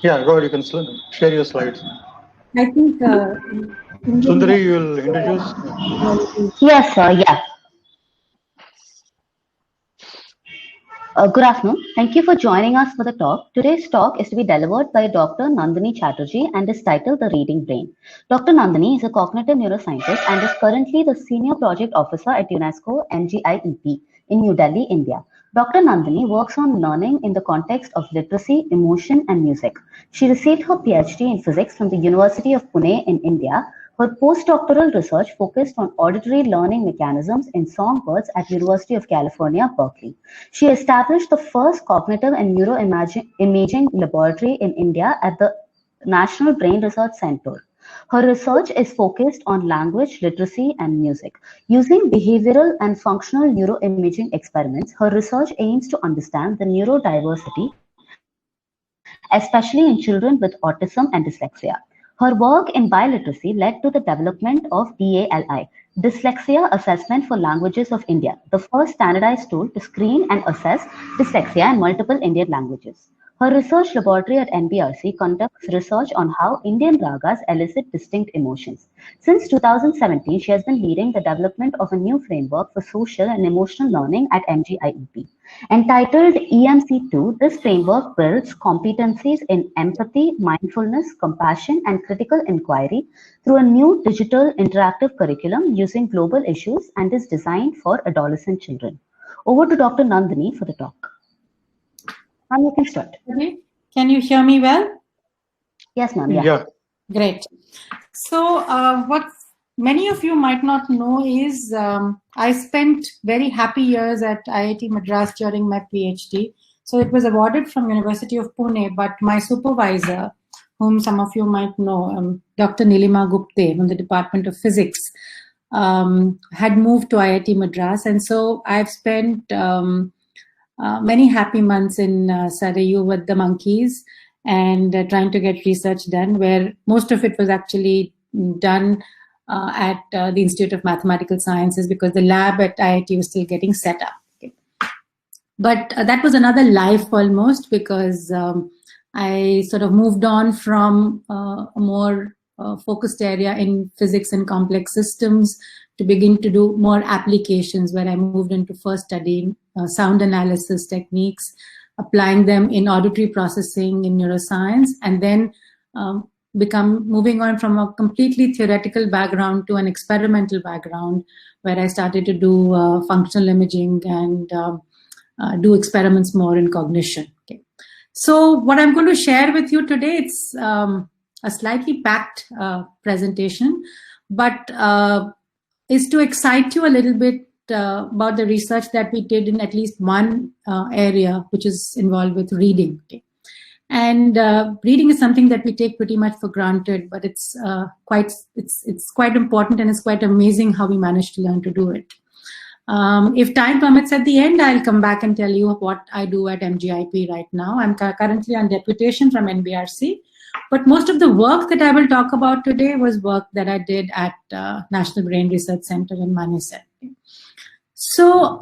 Yeah, go ahead. You can share your slides. I think Sundari, you will introduce. Yes, sir. Yeah. Good afternoon. Thank you for joining us for the talk. Today's talk is to be delivered by Dr. Nandini Chatterjee and is titled The Reading Brain. Dr. Nandini is a cognitive neuroscientist and is currently the Senior Project Officer at UNESCO MGIEP in New Delhi, India. Dr. Nandini works on learning in the context of literacy, emotion, and music. She received her PhD in physics from the University of Pune in India. Her postdoctoral research focused on auditory learning mechanisms in songbirds at University of California, Berkeley. She established the first cognitive and neuroimaging laboratory in India at the National Brain Research Center. Her research is focused on language, literacy, and music. Using behavioral and functional neuroimaging experiments, her research aims to understand the neurodiversity, especially in children with autism and dyslexia. Her work in biliteracy led to the development of DALI, Dyslexia Assessment for Languages of India, the first standardized tool to screen and assess dyslexia in multiple Indian languages. Her research laboratory at NBRC conducts research on how Indian ragas elicit distinct emotions. Since 2017, she has been leading the development of a new framework for social and emotional learning at MGIEP. Entitled EMC2, this framework builds competencies in empathy, mindfulness, compassion, and critical inquiry through a new digital interactive curriculum using global issues and is designed for adolescent children. Over to Dr. Nandini for the talk. Ma'am, you can start. Okay. Can you hear me well? Yes, ma'am. Yeah. Great. So what many of you might not know is I spent very happy years at IIT Madras during my PhD. So it was awarded from University of Pune, but my supervisor, whom some of you might know, Dr. Nilima Gupte from the Department of Physics, had moved to IIT Madras. And so I've spent many happy months in Sarayu with the monkeys and trying to get research done, where most of it was actually done at the Institute of Mathematical Sciences because the lab at IIT was still getting set up. Okay. But that was another life almost because I sort of moved on from a more focused area in physics and complex systems to begin to do more applications, where I moved into first studying sound analysis techniques, applying them in auditory processing in neuroscience, and then moving on from a completely theoretical background to an experimental background, where I started to do functional imaging and do experiments more in cognition. Okay. So what I'm going to share with you today, it's a slightly packed presentation, but is to excite you a little bit about the research that we did in at least one area, which is involved with reading. Okay. And reading is something that we take pretty much for granted, but it's quite important, and it's quite amazing how we managed to learn to do it. If time permits, at the end, I'll come back and tell you what I do at MGIP right now. I'm currently on deputation from NBRC, but most of the work that I will talk about today was work that I did at National Brain Research Center in Manesar. So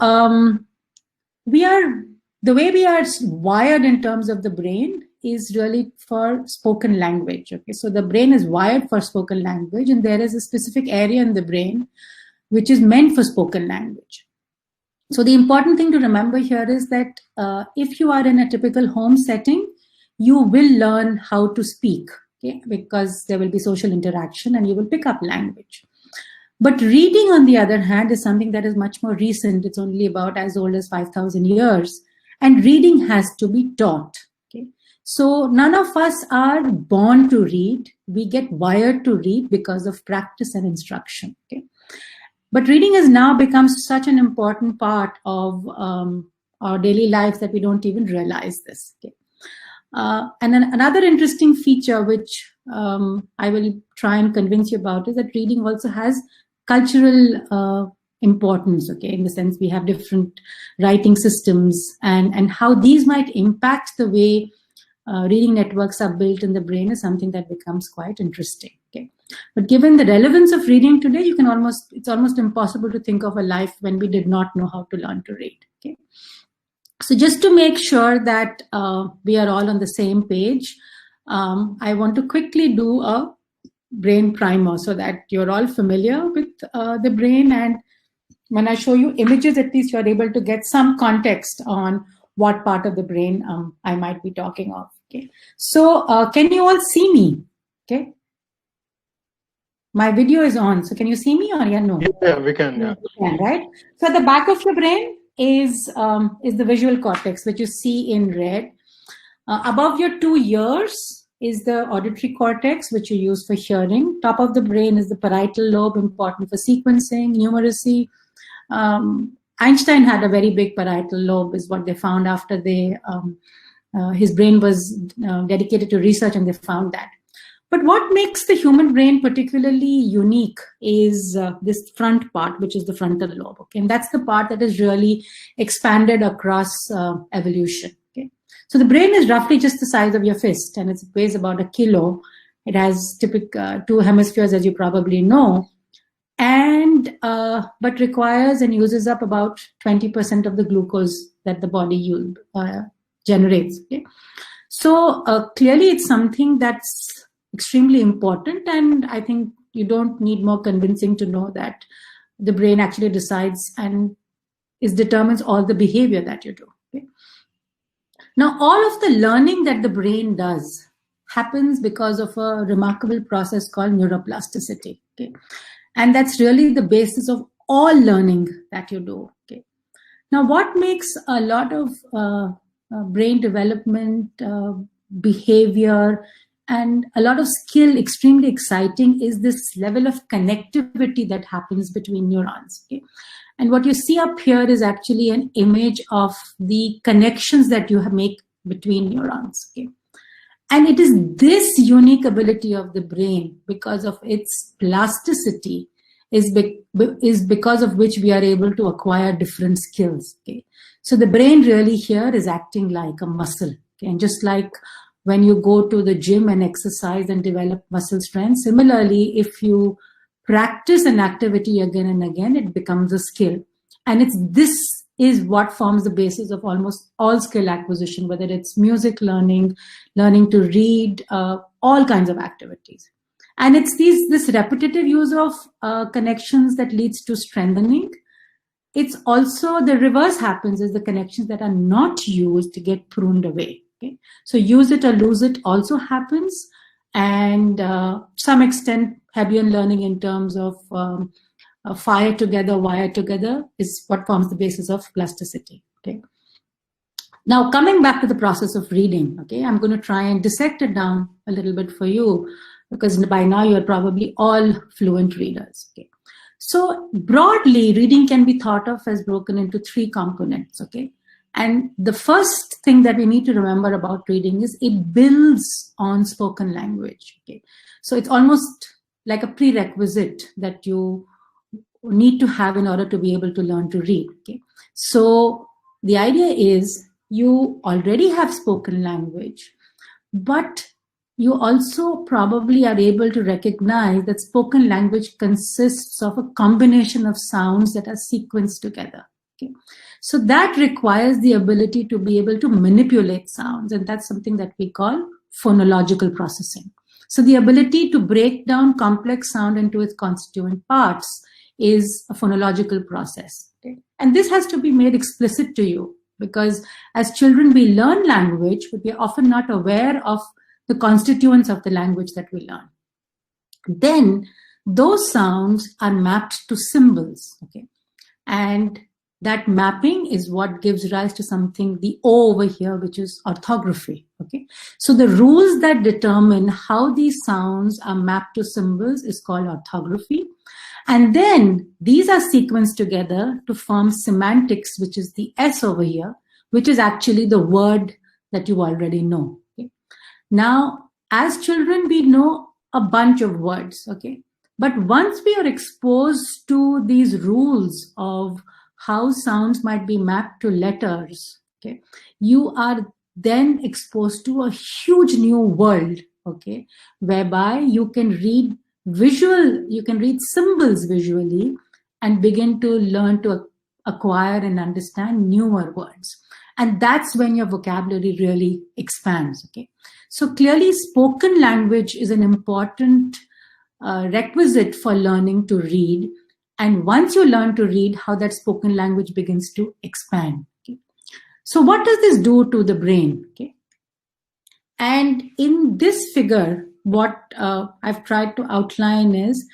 the way we are wired in terms of the brain is really for spoken language. Okay, so the brain is wired for spoken language, and there is a specific area in the brain which is meant for spoken language. So the important thing to remember here is that if you are in a typical home setting, you will learn how to speak, okay, because there will be social interaction and you will pick up language. But reading, on the other hand, is something that is much more recent. It's only about as old as 5,000 years. And reading has to be taught. Okay? So none of us are born to read. We get wired to read because of practice and instruction. Okay? But reading has now become such an important part of our daily lives that we don't even realize this. Okay? And then another interesting feature, which I will try and convince you about, is that reading also has cultural importance, okay, in the sense we have different writing systems, and how these might impact the way reading networks are built in the brain is something that becomes quite interesting. Okay, but given the relevance of reading today, it's almost impossible to think of a life when we did not know how to learn to read. Okay, so just to make sure that we are all on the same page, I want to quickly do a brain primer so that you're all familiar with the brain, and when I show you images, at least you're able to get some context on what part of the brain I might be talking of. Okay, so can you all see me? Okay, my video is on, so can you see me or no? Yeah, we can. Yeah. You can, right? So at the back of your brain is the visual cortex, which you see in red. Above your 2 ears is the auditory cortex, which you use for hearing. Top of the brain is the parietal lobe, important for sequencing, numeracy. Einstein had a very big parietal lobe, is what they found after his brain was dedicated to research, and they found that. But what makes the human brain particularly unique is this front part, which is the frontal lobe. Okay, and that's the part that is really expanded across evolution. Okay, so the brain is roughly just the size of your fist, and it weighs about 1 kilo. It has typical 2 hemispheres, as you probably know, and but requires and uses up about 20% of the glucose that the body generates. Okay, so clearly it's something that's extremely important, and I think you don't need more convincing to know that the brain actually decides and determines all the behavior that you do. Okay? Now, all of the learning that the brain does happens because of a remarkable process called neuroplasticity. Okay? And that's really the basis of all learning that you do. Okay? Now, what makes a lot of brain development, behavior, and a lot of skill extremely exciting is this level of connectivity that happens between neurons. Okay? And what you see up here is actually an image of the connections that you make between neurons. Okay? And it is this unique ability of the brain, because of its plasticity, is because of which we are able to acquire different skills. Okay? So the brain really here is acting like a muscle. Okay? And just like when you go to the gym and exercise and develop muscle strength, similarly, if you practice an activity again and again, it becomes a skill. And this is what forms the basis of almost all skill acquisition, whether it's music learning, learning to read, all kinds of activities. And it's this repetitive use of connections that leads to strengthening. It's also the reverse happens, is the connections that are not used to get pruned away. Okay? So use it or lose it also happens, and some extent Hebbian learning in terms of fire together, wire together is what forms the basis of plasticity. Okay. Now coming back to the process of reading, okay, I'm going to try and dissect it down a little bit for you, because by now you're probably all fluent readers. Okay. So broadly, reading can be thought of as broken into 3 components. Okay. And the first thing that we need to remember about reading is it builds on spoken language. Okay? So it's almost like a prerequisite that you need to have in order to be able to learn to read. Okay? So the idea is you already have spoken language, but you also probably are able to recognize that spoken language consists of a combination of sounds that are sequenced together. Okay? So that requires the ability to be able to manipulate sounds, and that's something that we call phonological processing. So the ability to break down complex sound into its constituent parts is a phonological process. Okay? And this has to be made explicit to you, because as children we learn language, but we are often not aware of the constituents of the language that we learn. Then those sounds are mapped to symbols. Okay? And that mapping is what gives rise to something, the O over here, which is orthography. Okay, so the rules that determine how these sounds are mapped to symbols is called orthography. And then these are sequenced together to form semantics, which is the S over here, which is actually the word that you already know. Okay? Now, as children, we know a bunch of words. Okay, but once we are exposed to these rules of how sounds might be mapped to letters, okay, you are then exposed to a huge new world, okay, whereby you can read symbols visually and begin to learn to acquire and understand newer words. And that's when your vocabulary really expands. Okay, so clearly spoken language is an important requisite for learning to read. And once you learn to read, how that spoken language begins to expand. Okay? So what does this do to the brain? Okay? And in this figure, what I've tried to outline is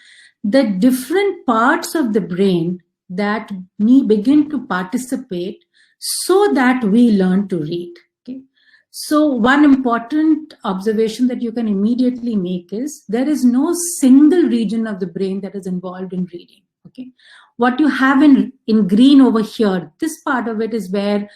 the different parts of the brain that begin to participate so that we learn to read. Okay? So one important observation that you can immediately make is there is no single region of the brain that is involved in reading. Okay, what you have in green over here, this part of it is where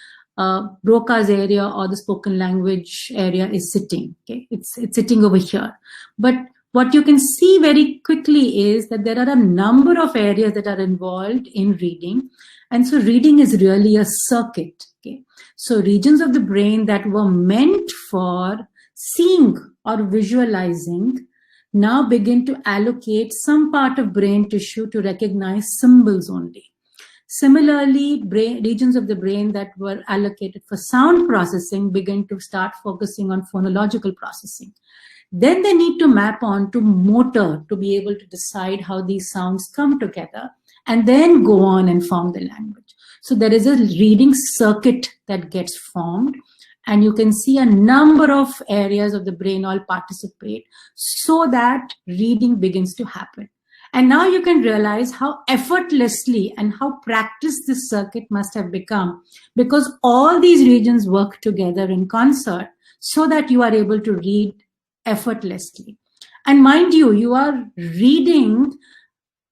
Broca's area or the spoken language area is sitting. Okay, it's sitting over here. But what you can see very quickly is that there are a number of areas that are involved in reading, and so reading is really a circuit. Okay, so regions of the brain that were meant for seeing or visualizing now begin to allocate some part of brain tissue to recognize symbols only. Similarly, regions of the brain that were allocated for sound processing begin to start focusing on phonological processing. Then they need to map on to motor to be able to decide how these sounds come together and then go on and form the language. So there is a reading circuit that gets formed. And you can see a number of areas of the brain all participate so that reading begins to happen. And now you can realize how effortlessly and how practiced this circuit must have become, because all these regions work together in concert so that you are able to read effortlessly. And mind you, you are reading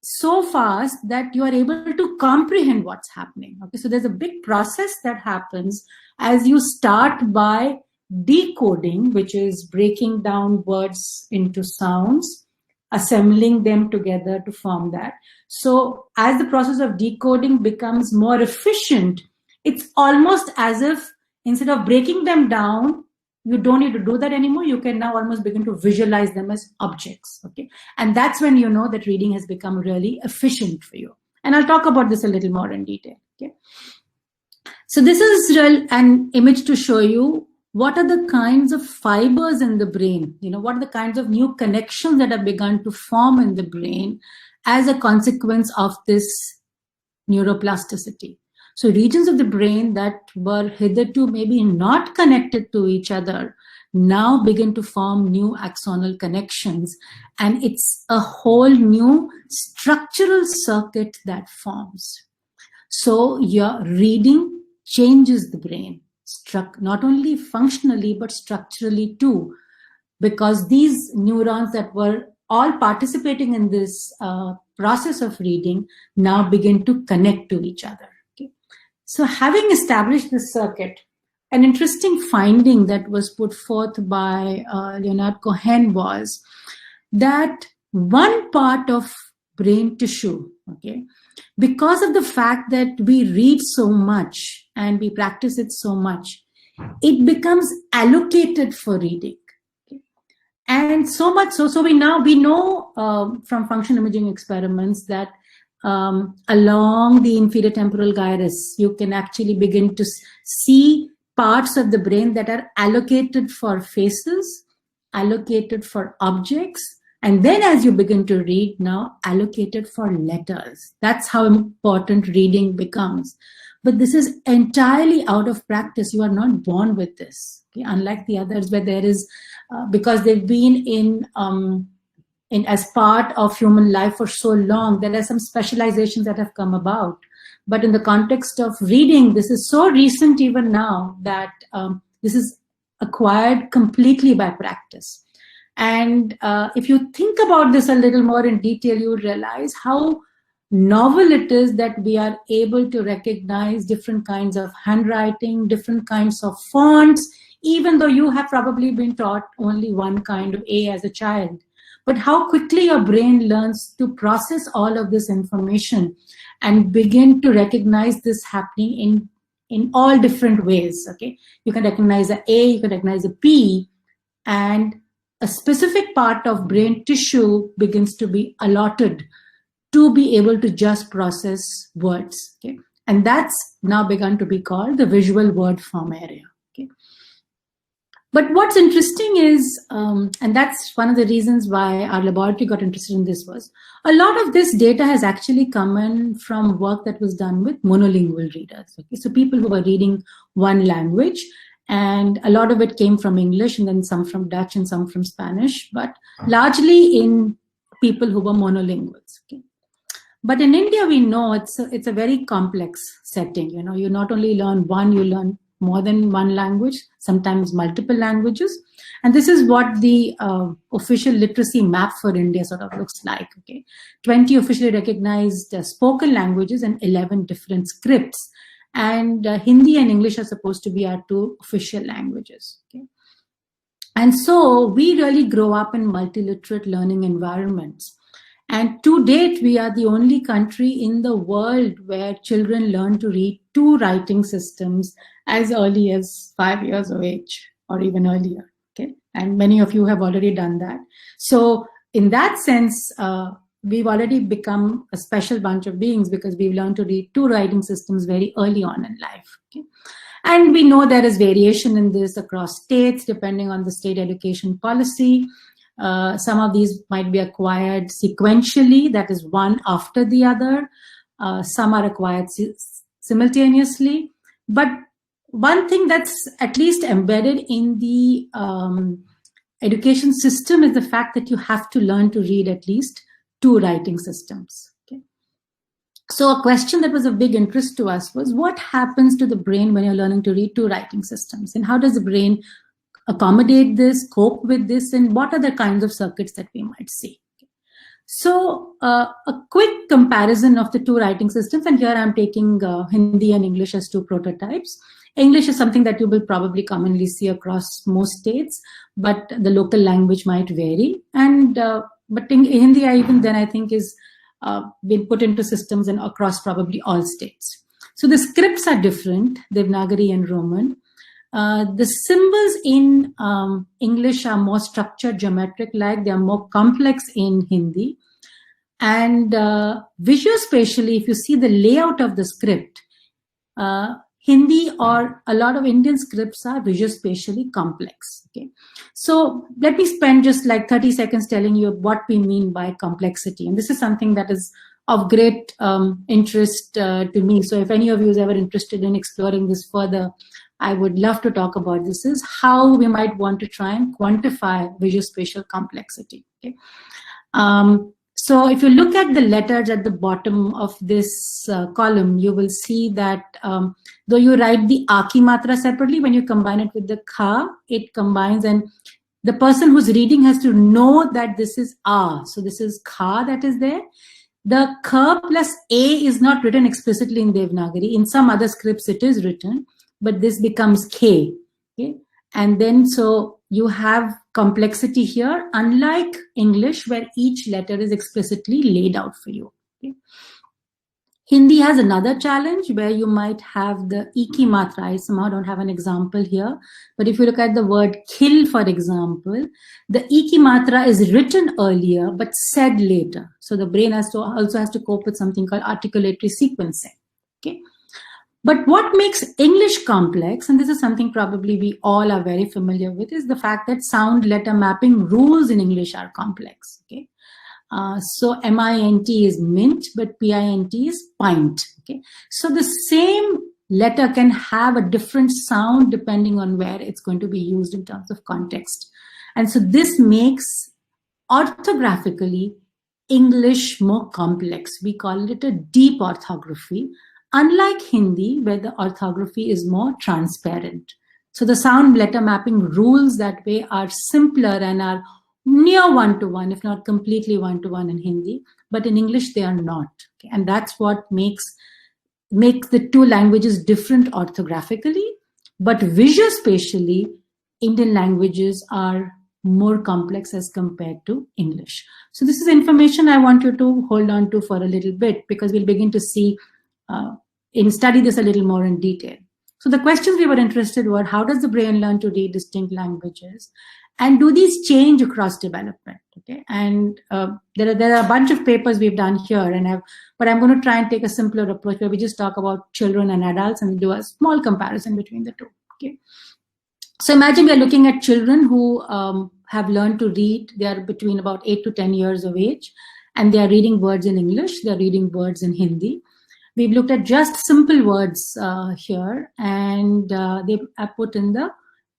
so fast that you are able to comprehend what's happening. Okay, so there's a big process that happens as you start by decoding, which is breaking down words into sounds, assembling them together to form that. So as the process of decoding becomes more efficient, it's almost as if instead of breaking them down, you don't need to do that anymore. You can now almost begin to visualize them as objects. Okay, and that's when you know that reading has become really efficient for you. And I'll talk about this a little more in detail. Okay. So this is an image to show you what are the kinds of fibers in the brain, what are the kinds of new connections that have begun to form in the brain as a consequence of this neuroplasticity. So regions of the brain that were hitherto maybe not connected to each other now begin to form new axonal connections, and it's a whole new structural circuit that forms. So your reading changes the brain, not only functionally, but structurally too, because these neurons that were all participating in this process of reading now begin to connect to each other. Okay? So having established this circuit, an interesting finding that was put forth by Leonard Cohen was that one part of brain tissue, okay, because of the fact that we read so much and we practice it so much, it becomes allocated for reading. Okay? And so much so we know from function imaging experiments that along the inferior temporal gyrus, you can actually begin to see parts of the brain that are allocated for faces, allocated for objects, and then as you begin to read now, allocated for letters. That's how important reading becomes. But this is entirely out of practice. You are not born with this. Okay? Unlike the others where there is, because they've been in as part of human life for so long, there are some specializations that have come about. But in the context of reading, this is so recent even now that this is acquired completely by practice. And if you think about this a little more in detail, you realize how novel it is that we are able to recognize different kinds of handwriting, different kinds of fonts, even though you have probably been taught only one kind of A as a child. But how quickly your brain learns to process all of this information and begin to recognize this happening in all different ways. Okay, you can recognize a A, you can recognize a P, and a specific part of brain tissue begins to be allotted to be able to just process words. Okay, And that's now begun to be called the visual word form area. Okay. But what's interesting is, and that's one of the reasons why our laboratory got interested in this, was a lot of this data has actually come in from work that was done with monolingual readers. Okay? So people who were reading one language, and a lot of it came from English, and then some from Dutch and some from Spanish, but largely in people who were monolinguals. Okay? But in India, we know it's a very complex setting. You know, you not only learn one, you learn more than one language, sometimes multiple languages. And this is what the official literacy map for India sort of looks like. Okay, 20 officially recognized spoken languages and 11 different scripts. And Hindi and English are supposed to be our two official languages. Okay? And so we really grow up in multiliterate learning environments. And to date, we are the only country in the world where children learn to read two writing systems as early as 5 years of age or even earlier. Okay, and many of you have already done that. So in that sense, we've already become a special bunch of beings because we've learned to read two writing systems very early on in life. Okay? And we know there is variation in this across states depending on the state education policy. Some of these might be acquired sequentially, that is one after the other. Some are acquired simultaneously. But one thing that's at least embedded in the education system is the fact that you have to learn to read at least two writing systems. Okay? So a question that was of big interest to us was, what happens to the brain when you're learning to read two writing systems? And how does the brain accommodate this, cope with this, and what are the kinds of circuits that we might see? So a quick comparison of the two writing systems, and here I'm taking Hindi and English as two prototypes. English is something that you will probably commonly see across most states, but the local language might vary. And but in Hindi, even then, I think is been put into systems and across probably all states. So the scripts are different, Devanagari and Roman. The symbols in English are more structured, geometric-like. They are more complex in Hindi. And visuospatially, if you see the layout of the script, Hindi or a lot of Indian scripts are visuospatially complex. Okay, so let me spend just like 30 seconds telling you what we mean by complexity. And this is something that is of great interest to me. So if any of you is ever interested in exploring this further, I would love to talk about this, is how we might want to try and quantify visuospatial complexity. Okay? So if you look at the letters at the bottom of this column, you will see that though you write the Aki Matra separately, when you combine it with the Kha, it combines, and the person who's reading has to know that this is A. So this is Kha that is there. The Kha plus A is not written explicitly in Devanagari. In some other scripts it is written, but this becomes K. Okay? And then so you have complexity here, unlike English, where each letter is explicitly laid out for you. Okay? Hindi has another challenge where you might have the Iki Matra. I somehow don't have an example here, but if you look at the word kill, for example, the Iki Matra is written earlier but said later. So the brain also has to cope with something called articulatory sequencing. Okay. But what makes English complex, and this is something probably we all are very familiar with, is the fact that sound letter mapping rules in English are complex. Okay, so MINT is mint, but PINT is pint. Okay, so the same letter can have a different sound depending on where it's going to be used in terms of context, and so this makes orthographically English more complex. We call it a deep orthography. Unlike Hindi, where the orthography is more transparent. So the sound letter mapping rules that way are simpler and are near one-to-one, if not completely one-to-one in Hindi, but in English they are not. Okay? And that's what makes the two languages different orthographically, but visuospatially, Indian languages are more complex as compared to English. So this is information I want you to hold on to for a little bit, because we'll begin to see study this a little more in detail. So the questions we were interested were, how does the brain learn to read distinct languages? And do these change across development? Okay, and there are a bunch of papers we've done here, but I'm going to try and take a simpler approach where we just talk about children and adults and do a small comparison between the two. Okay, so imagine we are looking at children who have learned to read. They are between about 8 to 10 years of age, and they are reading words in English. They are reading words in Hindi. We've looked at just simple words here, and they are put in the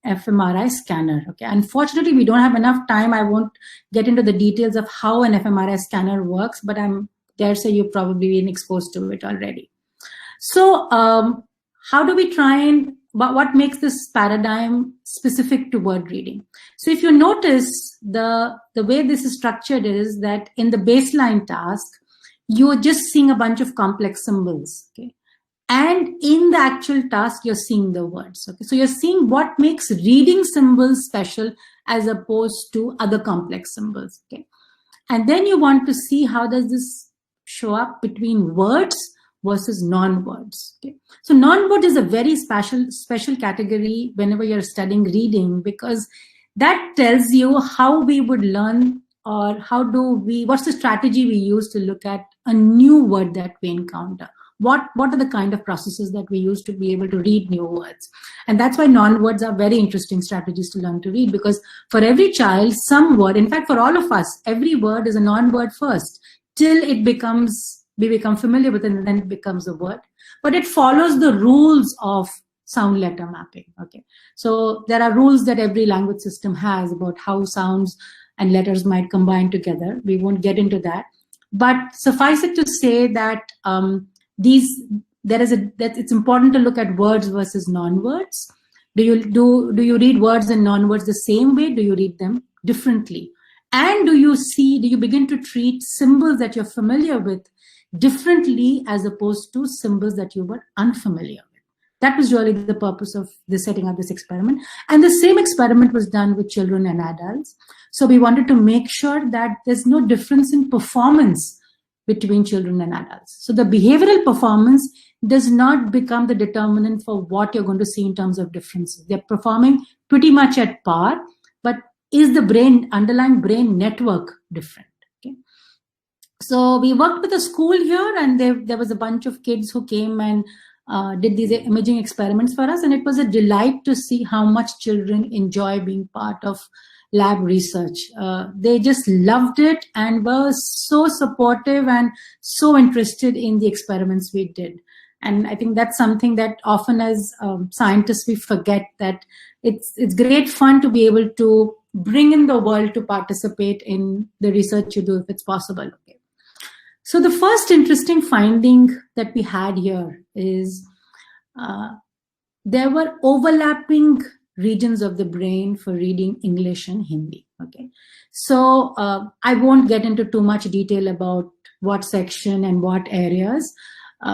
fMRI scanner. Okay. Unfortunately, we don't have enough time. I won't get into the details of how an fMRI scanner works, but I'm dare say you've probably been exposed to it already. So how do we try and, what makes this paradigm specific to word reading? So if you notice, the way this is structured is that in the baseline task, you're just seeing a bunch of complex symbols. Okay. And in the actual task, you're seeing the words. Okay, so you're seeing what makes reading symbols special as opposed to other complex symbols. Okay, and then you want to see how does this show up between words versus non-words. Okay, so non-word is a very special category whenever you're studying reading, because that tells you how we would learn, or what's the strategy we use to look at a new word that we encounter. What are the kind of processes that we use to be able to read new words? And that's why non-words are very interesting strategies to learn to read, because for every child, some word, in fact, for all of us, every word is a non-word first, till we become familiar with it, and then it becomes a word. But it follows the rules of sound letter mapping. Okay, so there are rules that every language system has about how sounds and letters might combine together. We won't get into that. But suffice it to say that it's important to look at words versus non-words. Do you read words and non-words the same way? Do you read them differently? And do you begin to treat symbols that you're familiar with differently as opposed to symbols that you were unfamiliar with? That was really the purpose of setting up this experiment. And the same experiment was done with children and adults. So we wanted to make sure that there's no difference in performance between children and adults. So the behavioral performance does not become the determinant for what you're going to see in terms of differences. They're performing pretty much at par, but is the underlying brain network different? Okay. So we worked with a school here, and there was a bunch of kids who came and did these imaging experiments for us, and it was a delight to see how much children enjoy being part of lab research. They just loved it and were so supportive and so interested in the experiments we did. And I think that's something that often as scientists we forget, that it's great fun to be able to bring in the world to participate in the research you do if it's possible. Okay. So the first interesting finding that we had here is there were overlapping regions of the brain for reading English and Hindi. Okay, so I won't get into too much detail about what section and what areas.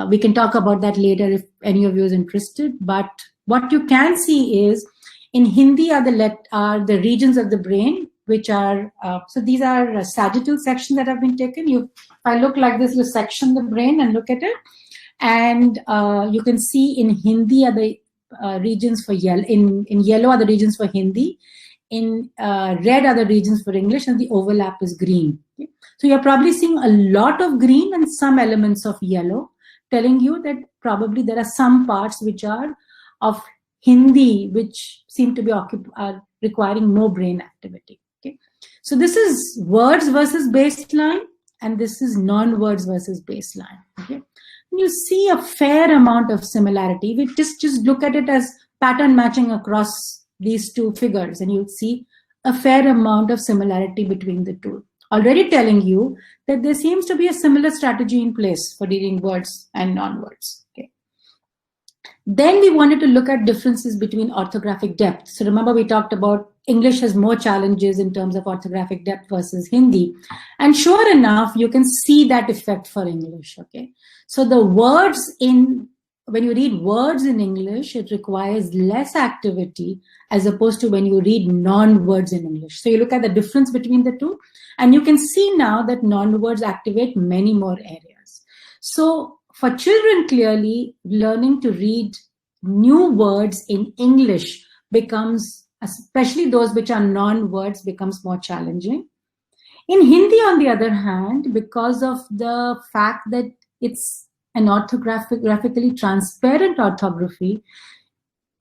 We can talk about that later if any of you is interested. But what you can see is in Hindi are the regions of the brain which are so these are sagittal sections that have been taken. If I look like this, you section the brain and look at it, and you can see in Hindi are the regions for yellow. In yellow are the regions for Hindi. In red are the regions for English, and the overlap is green. Okay? So you're probably seeing a lot of green and some elements of yellow, telling you that probably there are some parts which are of Hindi which seem to be requiring no brain activity. Okay? So this is words versus baseline, and this is non-words versus baseline. Okay? And you see a fair amount of similarity. We just look at it as pattern matching across these two figures, and you'll see a fair amount of similarity between the two, already telling you that there seems to be a similar strategy in place for reading words and non-words. Okay. Then we wanted to look at differences between orthographic depth. So remember we talked about English has more challenges in terms of orthographic depth versus Hindi. And sure enough, you can see that effect for English. Okay. So the words when you read words in English, it requires less activity as opposed to when you read non-words in English. So you look at the difference between the two, and you can see now that non-words activate many more areas. So for children, clearly, learning to read new words in English becomes, especially those which are non-words, becomes more challenging. In Hindi, on the other hand, because of the fact that it's an orthographically transparent orthography,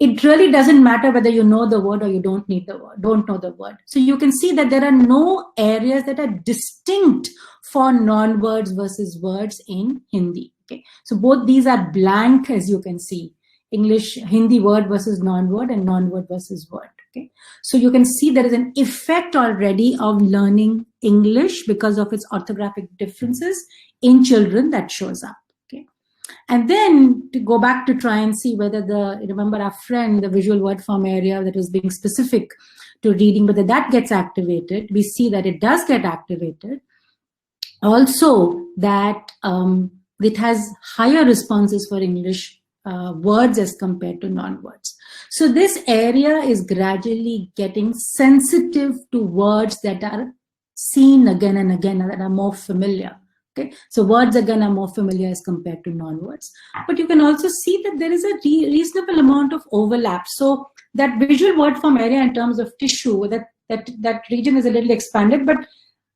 it really doesn't matter whether you know the word or you don't know the word. So you can see that there are no areas that are distinct for non-words versus words in Hindi. Okay, so both these are blank, as you can see. Hindi word versus non-word and non-word versus word. Okay, so you can see there is an effect already of learning English because of its orthographic differences in children that shows up. Okay, and then to go back to try and see whether remember our friend, the visual word form area that was being specific to reading, whether that gets activated. We see that it does get activated. Also, that it has higher responses for English words as compared to non-words. So this area is gradually getting sensitive to words that are seen again and again, that are more familiar. Okay, so words again are more familiar as compared to non-words. But you can also see that there is a reasonable amount of overlap. So that visual word form area in terms of tissue, that region is a little expanded, but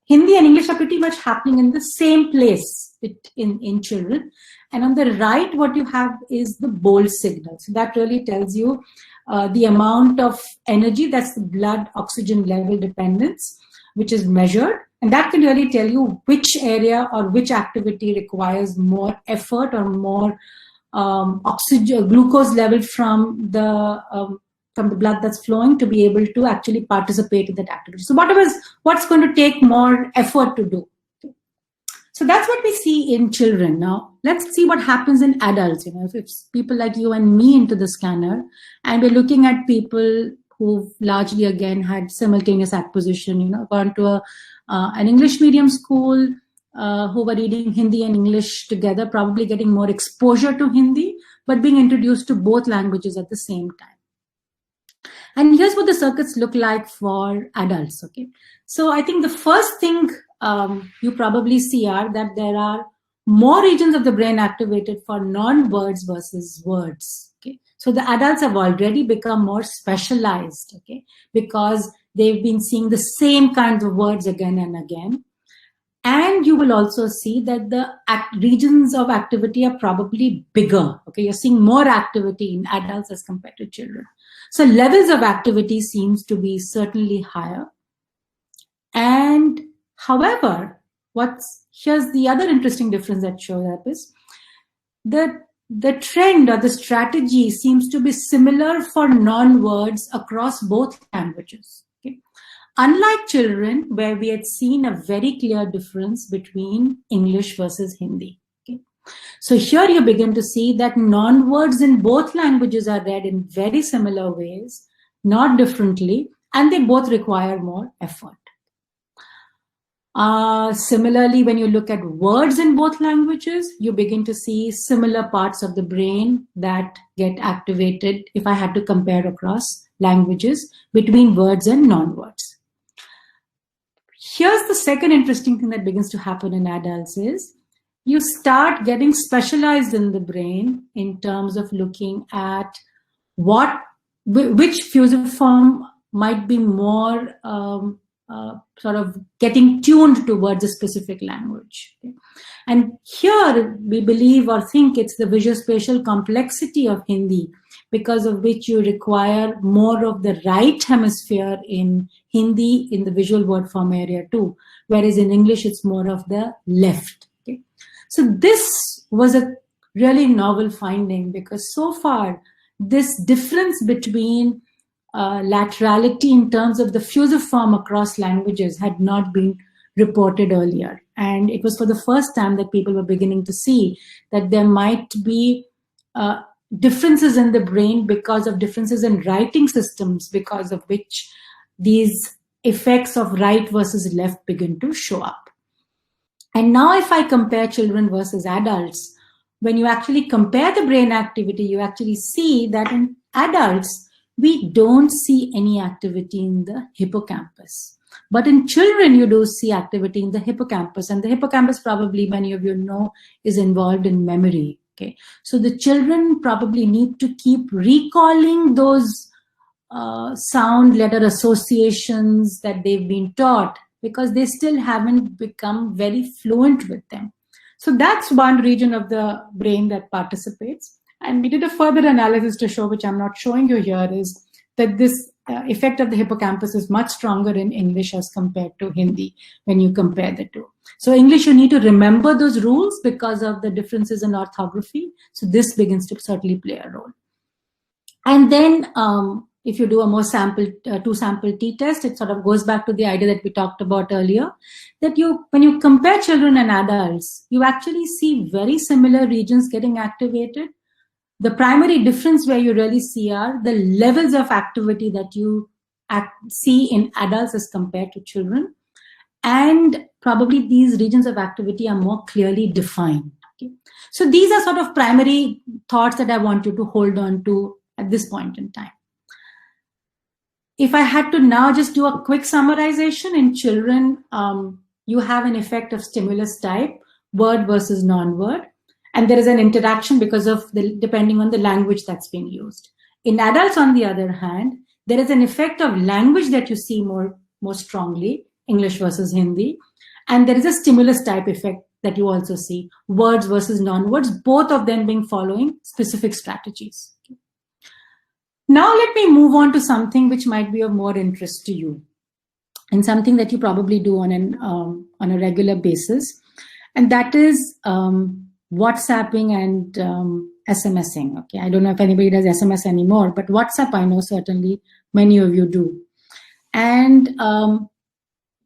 Hindi and English are pretty much happening in the same place in children. And on the right, what you have is the bold signal. So that really tells you the amount of energy, that's the blood oxygen level dependence, which is measured. And that can really tell you which area or which activity requires more effort or more oxygen, glucose level from the blood that's flowing to be able to actually participate in that activity. So what's going to take more effort to do? So that's what we see in children. Now, let's see what happens in adults. If it's people like you and me into the scanner, and we're looking at people who've largely, again, had simultaneous acquisition, gone to an English medium school, who were reading Hindi and English together, probably getting more exposure to Hindi, but being introduced to both languages at the same time. And here's what the circuits look like for adults. Okay, so I think the first thing you probably see are that there are more regions of the brain activated for non-words versus words. Okay, so the adults have already become more specialized. Okay, because they've been seeing the same kinds of words again and again. And you will also see that the regions of activity are probably bigger. Okay, you're seeing more activity in adults as compared to children. So levels of activity seems to be certainly higher. And however, here's the other interesting difference that shows up is the trend or the strategy seems to be similar for non-words across both languages. Okay? Unlike children, where we had seen a very clear difference between English versus Hindi. Okay? So here you begin to see that non-words in both languages are read in very similar ways, not differently, and they both require more effort. Similarly, when you look at words in both languages, you begin to see similar parts of the brain that get activated, if I had to compare across languages, between words and non-words. Here's the second interesting thing that begins to happen in adults is you start getting specialized in the brain in terms of looking at which fusiform might be more sort of getting tuned towards a specific language. Okay? And here we believe or think it's the visuospatial complexity of Hindi, because of which you require more of the right hemisphere in Hindi in the visual word form area too, whereas in English it's more of the left. Okay? So this was a really novel finding, because so far this difference between laterality in terms of the fusiform across languages had not been reported earlier. And it was for the first time that people were beginning to see that there might be differences in the brain because of differences in writing systems, because of which these effects of right versus left begin to show up. And now if I compare children versus adults, when you actually compare the brain activity, you actually see that in adults, we don't see any activity in the hippocampus. But in children, you do see activity in the hippocampus. And the hippocampus, probably many of you know, is involved in memory. Okay, so the children probably need to keep recalling those sound letter associations that they've been taught because they still haven't become very fluent with them. So that's one region of the brain that participates. And we did a further analysis to show, which I'm not showing you here, is that this effect of the hippocampus is much stronger in English as compared to Hindi when you compare the two. So English, you need to remember those rules because of the differences in orthography. So this begins to certainly play a role. And then if you do a more two sample t-test, it sort of goes back to the idea that we talked about earlier, that when you compare children and adults, you actually see very similar regions getting activated. The primary difference where you really see are the levels of activity that you see in adults as compared to children. And probably these regions of activity are more clearly defined. Okay? So these are sort of primary thoughts that I want you to hold on to at this point in time. If I had to now just do a quick summarization, in children, you have an effect of stimulus type, word versus non-word. And there is an interaction because of depending on the language that's being used. In adults, on the other hand, there is an effect of language that you see more strongly, English versus Hindi. And there is a stimulus type effect that you also see, words versus non-words, both of them being following specific strategies. Now let me move on to something which might be of more interest to you, and something that you probably do on a regular basis, and that is WhatsApping and SMSing. Okay, I don't know if anybody does SMS anymore, but WhatsApp I know certainly many of you do. And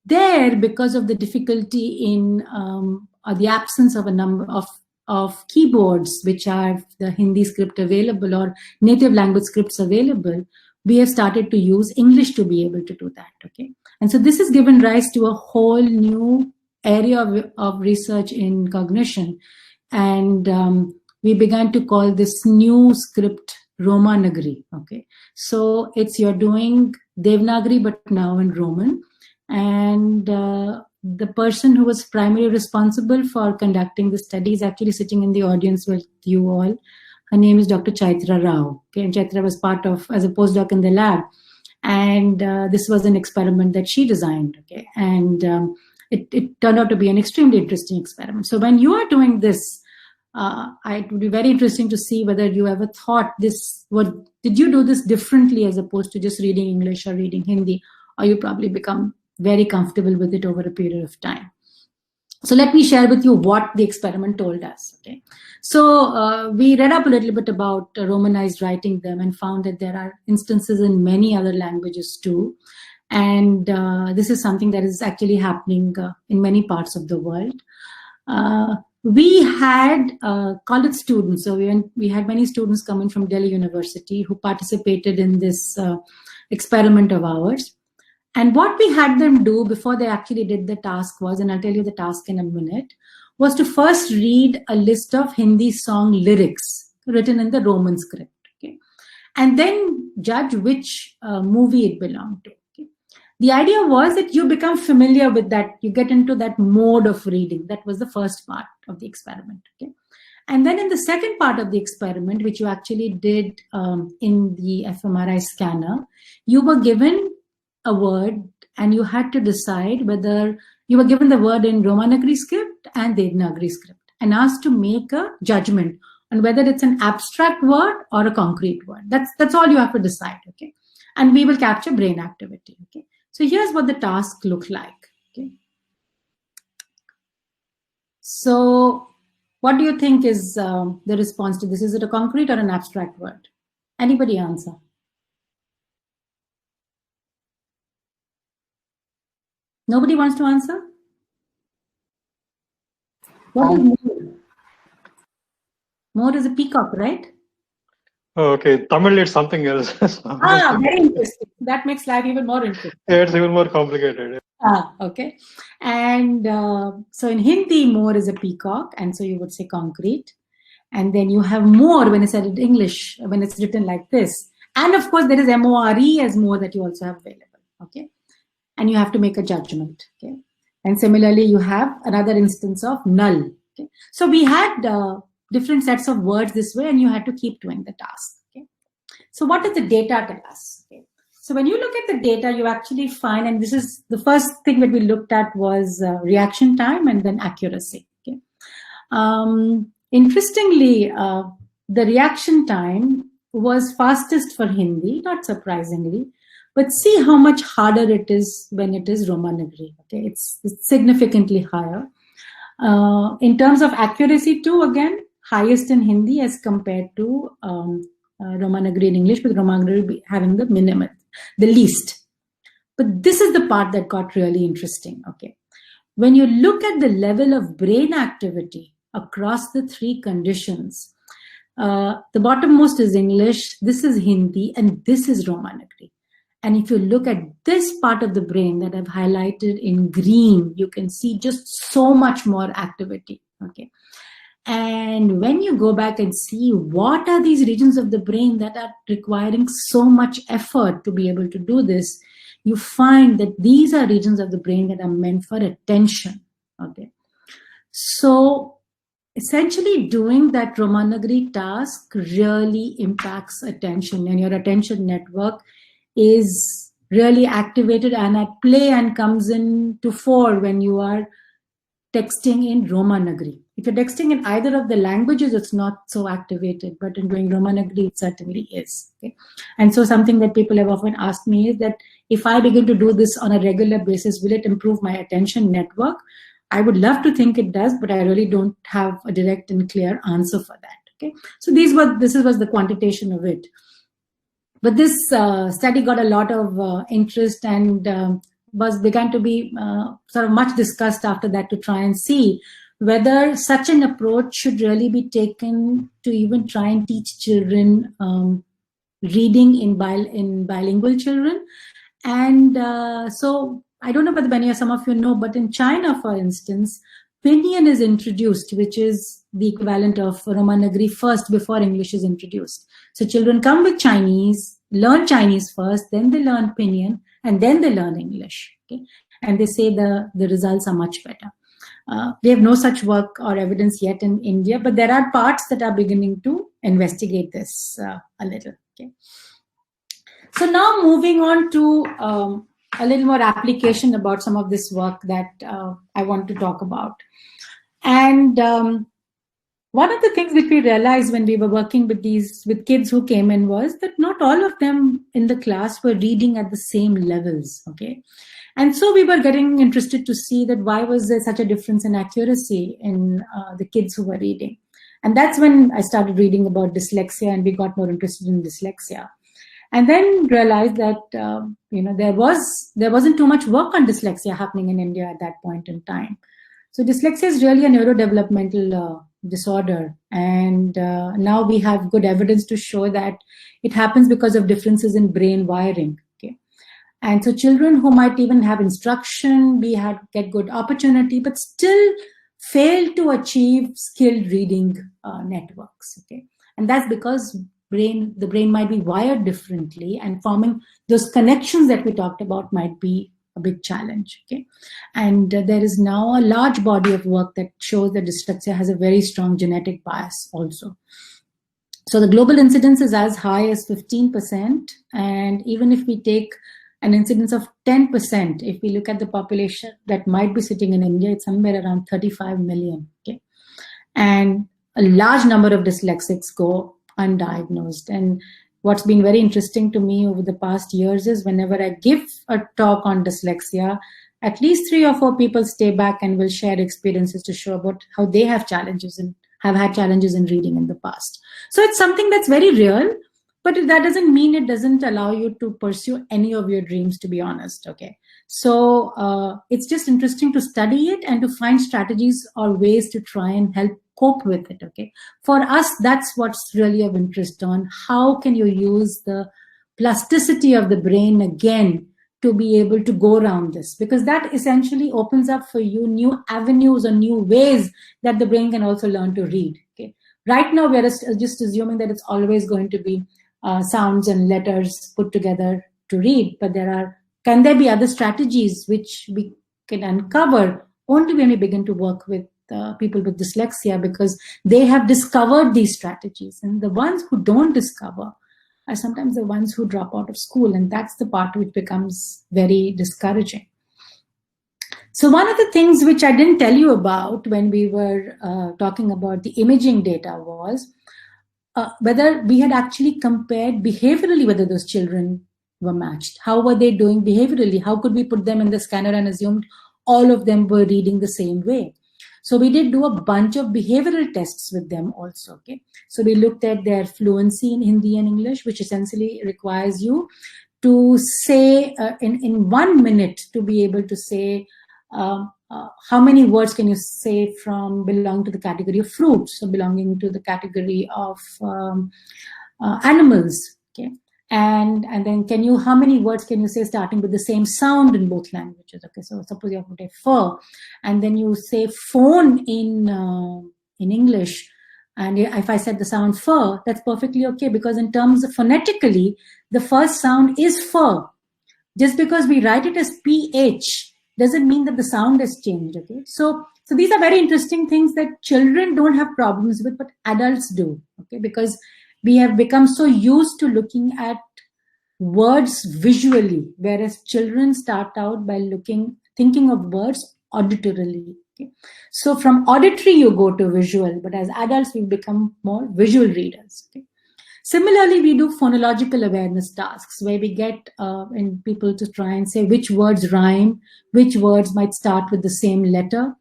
there, because of the difficulty in the absence of a number of keyboards which have the Hindi script available or native language scripts available, we have started to use English to be able to do that. Okay, and so this has given rise to a whole new area of research in cognition. And we began to call this new script Romanagari. Okay, so you're doing Devanagari, but now in Roman. And the person who was primarily responsible for conducting the study is actually sitting in the audience with you all. Her name is Dr. Chaitra Rao. Okay, and Chaitra was part of, as a postdoc in the lab. And this was an experiment that she designed. Okay, and it turned out to be an extremely interesting experiment. So when you are doing this, it would be very interesting to see whether you ever thought this, did you do this differently as opposed to just reading English or reading Hindi, or you probably become very comfortable with it over a period of time. So let me share with you what the experiment told us. Okay, so we read up a little bit about Romanized writing them and found that there are instances in many other languages too. And this is something that is actually happening in many parts of the world. We had college students, so we had many students coming from Delhi University who participated in this experiment of ours. And what we had them do before they actually did the task was, and I'll tell you the task in a minute, was to first read a list of Hindi song lyrics written in the Roman script, okay, and then judge which movie it belonged to. Okay. The idea was that you become familiar with that, you get into that mode of reading. That was the first part of the experiment. Okay. And then in the second part of the experiment, which you actually did in the fMRI scanner, you were given a word and you had to decide whether you were given the word in Romanagari script and Devanagari script and asked to make a judgment on whether it's an abstract word or a concrete word. That's all you have to decide. Okay, and we will capture brain activity. Okay, so here's what the task looked like. Okay, so what do you think is the response to this? Is it a concrete or an abstract word? Anybody answer? Nobody wants to answer? What is more? More is a peacock, right? Oh, okay, Tamil is something else. Very interesting. That makes life even more interesting. Yeah, it's even more complicated. Okay. And so in Hindi, more is a peacock, and so you would say concrete. And then you have more when it's said in English, when it's written like this. And of course, there is more as more that you also have available. Okay. And you have to make a judgment. Okay. And similarly, you have another instance of null. Okay. So we had different sets of words this way, and you had to keep doing the task. Okay. So what does the data tell us? Okay. So when you look at the data, you actually find, and this is the first thing that we looked at was reaction time and then accuracy. Okay. Interestingly, the reaction time was fastest for Hindi, not surprisingly, but see how much harder it is when it is Romanagri. Okay, it's significantly higher. In terms of accuracy too, again, highest in Hindi as compared to Romanagri in English, with Romanagri having the minimum, the least. But this is the part that got really interesting. Okay, when you look at the level of brain activity across the three conditions, the bottommost is English, this is Hindi, and this is Romanagri. And if you look at this part of the brain that I've highlighted in green, you can see just so much more activity. Okay. And when you go back and see what are these regions of the brain that are requiring so much effort to be able to do this, you find that these are regions of the brain that are meant for attention. Okay. So essentially doing that Romanagri task really impacts attention, and your attention network is really activated and at play and comes in to fore when you are texting in Romanagri. If you're texting in either of the languages, it's not so activated, but in doing Romanagri, it certainly is. Okay? And so something that people have often asked me is that if I begin to do this on a regular basis, will it improve my attention network? I would love to think it does, but I really don't have a direct and clear answer for that. Okay, so this was the quantitation of it. But this study got a lot of interest and began to be sort of much discussed after that to try and see whether such an approach should really be taken to even try and teach children reading in bilingual children. And so I don't know whether many or some of you know, but in China, for instance, Pinyin is introduced, which is the equivalent of Romanagri first before English is introduced. So children come with Chinese, learn Chinese first, then they learn Pinyin, and then they learn English. Okay? And they say the results are much better. We have no such work or evidence yet in India, but there are parts that are beginning to investigate this a little. Okay? So now moving on to a little more application about some of this work that I want to talk about. And one of the things that we realized when we were working with kids who came in was that not all of them in the class were reading at the same levels. Okay. And so we were getting interested to see that why was there such a difference in accuracy in the kids who were reading. And that's when I started reading about dyslexia, and we got more interested in dyslexia. And then realized that there wasn't too much work on dyslexia happening in India at that point in time. So dyslexia is really a neurodevelopmental disorder, and now we have good evidence to show that it happens because of differences in brain wiring. Okay, and so children who might even have instruction, get good opportunity, but still fail to achieve skilled reading networks. Okay, and that's because the brain might be wired differently, and forming those connections that we talked about might be a big challenge. Okay, and there is now a large body of work that shows that dyslexia has a very strong genetic bias also. So the global incidence is as high as 15%, and even if we take an incidence of 10%, if we look at the population that might be sitting in India, it's somewhere around 35 million. Okay, and a large number of dyslexics go undiagnosed. And what's been very interesting to me over the past years is whenever I give a talk on dyslexia, at least 3 or 4 people stay back and will share experiences to show about how they have challenges and have had challenges in reading in the past. So it's something that's very real, but that doesn't mean it doesn't allow you to pursue any of your dreams, to be honest. Okay, so it's just interesting to study it and to find strategies or ways to try and help cope with it. Okay, for us, that's what's really of interest on how can you use the plasticity of the brain again to be able to go around this, because that essentially opens up for you new avenues or new ways that the brain can also learn to read. Okay, right now we are just assuming that it's always going to be sounds and letters put together to read, but can there be other strategies which we can uncover only when we begin to work with people with dyslexia, because they have discovered these strategies, and the ones who don't discover, are sometimes the ones who drop out of school, and that's the part which becomes very discouraging. So one of the things which I didn't tell you about when we were talking about the imaging data was whether we had actually compared behaviorally whether those children were matched. How were they doing behaviorally? How could we put them in the scanner and assumed all of them were reading the same way? So we did do a bunch of behavioral tests with them also. Okay, so we looked at their fluency in Hindi and English, which essentially requires you to say in 1 minute to be able to say how many words can you say from belonging to the category of fruits or belonging to the category of animals. Okay, and then how many words can you say starting with the same sound in both languages? Okay, so suppose you have to say fur, and then you say phone in English, and if I said the sound fur, that's perfectly okay, because in terms of phonetically, the first sound is fur. Just because we write it as PH doesn't mean that the sound has changed. Okay, so these are very interesting things that children don't have problems with, but adults do. Okay, because we have become so used to looking at words visually, whereas children start out by thinking of words auditorily. Okay, so from auditory you go to visual, but as adults we become more visual readers. Okay. Similarly, we do phonological awareness tasks where we get in people to try and say which words rhyme, which words might start with the same letter,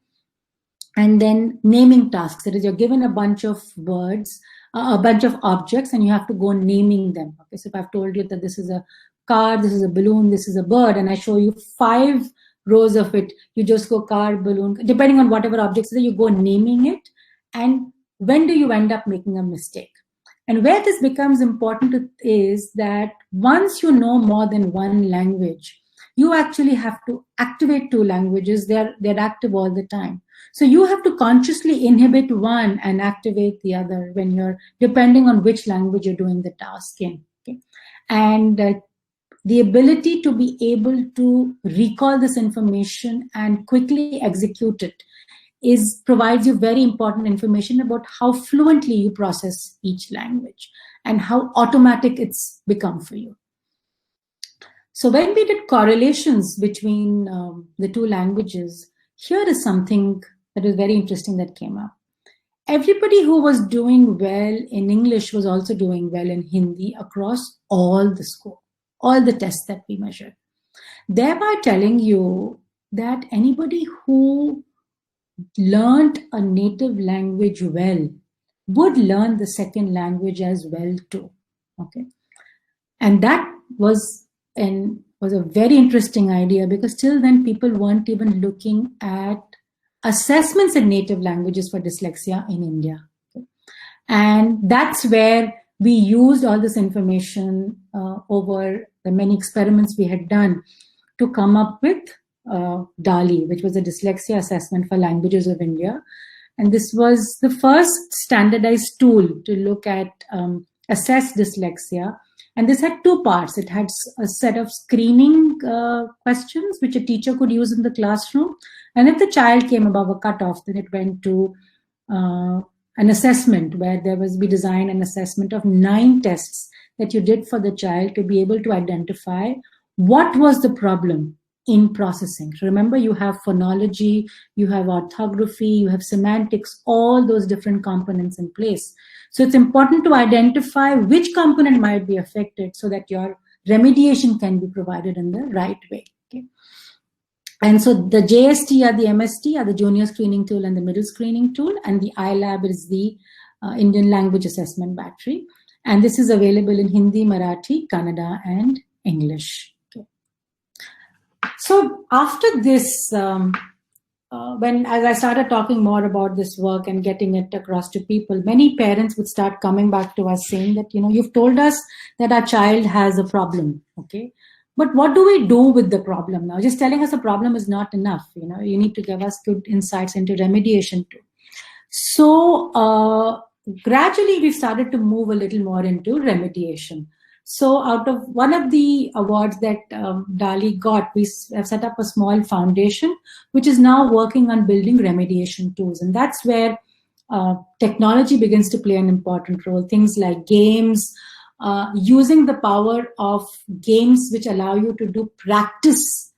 and then naming tasks. That is, you're given a bunch of words, a bunch of objects, and you have to go naming them. Okay, so if I've told you that this is a car, this is a balloon, this is a bird, and I show you 5 rows of it, you just go car, balloon, depending on whatever objects you go naming it. And when do you end up making a mistake? And where this becomes important is that once you know more than one language, you actually have to activate 2 languages. They're active all the time. So you have to consciously inhibit one and activate the other when you're, depending on which language you're doing the task in. Okay? And the ability to be able to recall this information and quickly execute it provides you very important information about how fluently you process each language and how automatic it's become for you. So when we did correlations between the 2 languages, here is something that was very interesting that came up. Everybody who was doing well in English was also doing well in Hindi across all the score, all the tests that we measured, thereby telling you that anybody who learned a native language well would learn the second language as well too. Okay, and that was a very interesting idea, because till then people weren't even looking at assessments in native languages for dyslexia in India. Okay? And that's where we used all this information over the many experiments we had done to come up with DALI, which was a dyslexia assessment for languages of India. And this was the first standardized tool to look at assess dyslexia. And this had 2 parts. It had a set of screening questions which a teacher could use in the classroom. And if the child came above a cutoff, then it went to an assessment where we designed an assessment of 9 tests that you did for the child to be able to identify what was the problem in processing. Remember, you have phonology, you have orthography, you have semantics, all those different components in place. So it's important to identify which component might be affected so that your remediation can be provided in the right way. Okay? And so the JST or the MST are the junior screening tool and the middle screening tool, and the iLab is the Indian language assessment battery. And this is available in Hindi, Marathi, Kannada, and English. So after this, as I started talking more about this work and getting it across to people, many parents would start coming back to us saying that, you've told us that our child has a problem, okay? But what do we do with the problem now? Just telling us a problem is not enough. You need to give us good insights into remediation too. So gradually we started to move a little more into remediation. So out of one of the awards that DALI got, we have set up a small foundation, which is now working on building remediation tools. And that's where technology begins to play an important role. Things like games, using the power of games which allow you to do practice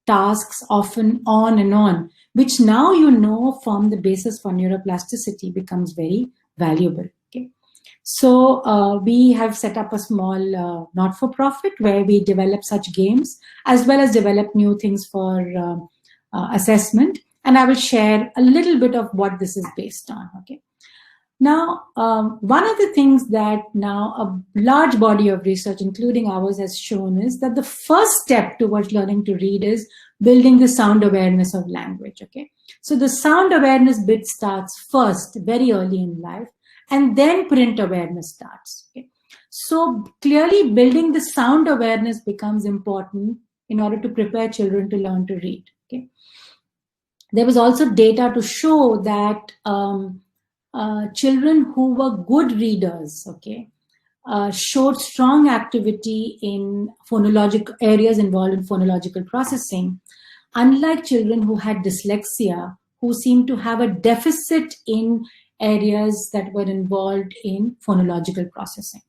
tasks often on and on, which now form the basis for neuroplasticity, becomes very valuable. Okay. So we have set up a small not-for-profit where we develop such games as well as develop new things for assessment. And I will share a little bit of what this is based on. Okay. Now, one of the things that now a large body of research, including ours, has shown is that the first step towards learning to read is building the sound awareness of language. Okay, so the sound awareness bit starts first, very early in life, and then print awareness starts. Okay, so clearly building the sound awareness becomes important in order to prepare children to learn to read. Okay, there was also data to show that children who were good readers, showed strong activity in phonological areas involved in phonological processing, unlike children who had dyslexia, who seemed to have a deficit in areas that were involved in phonological processing.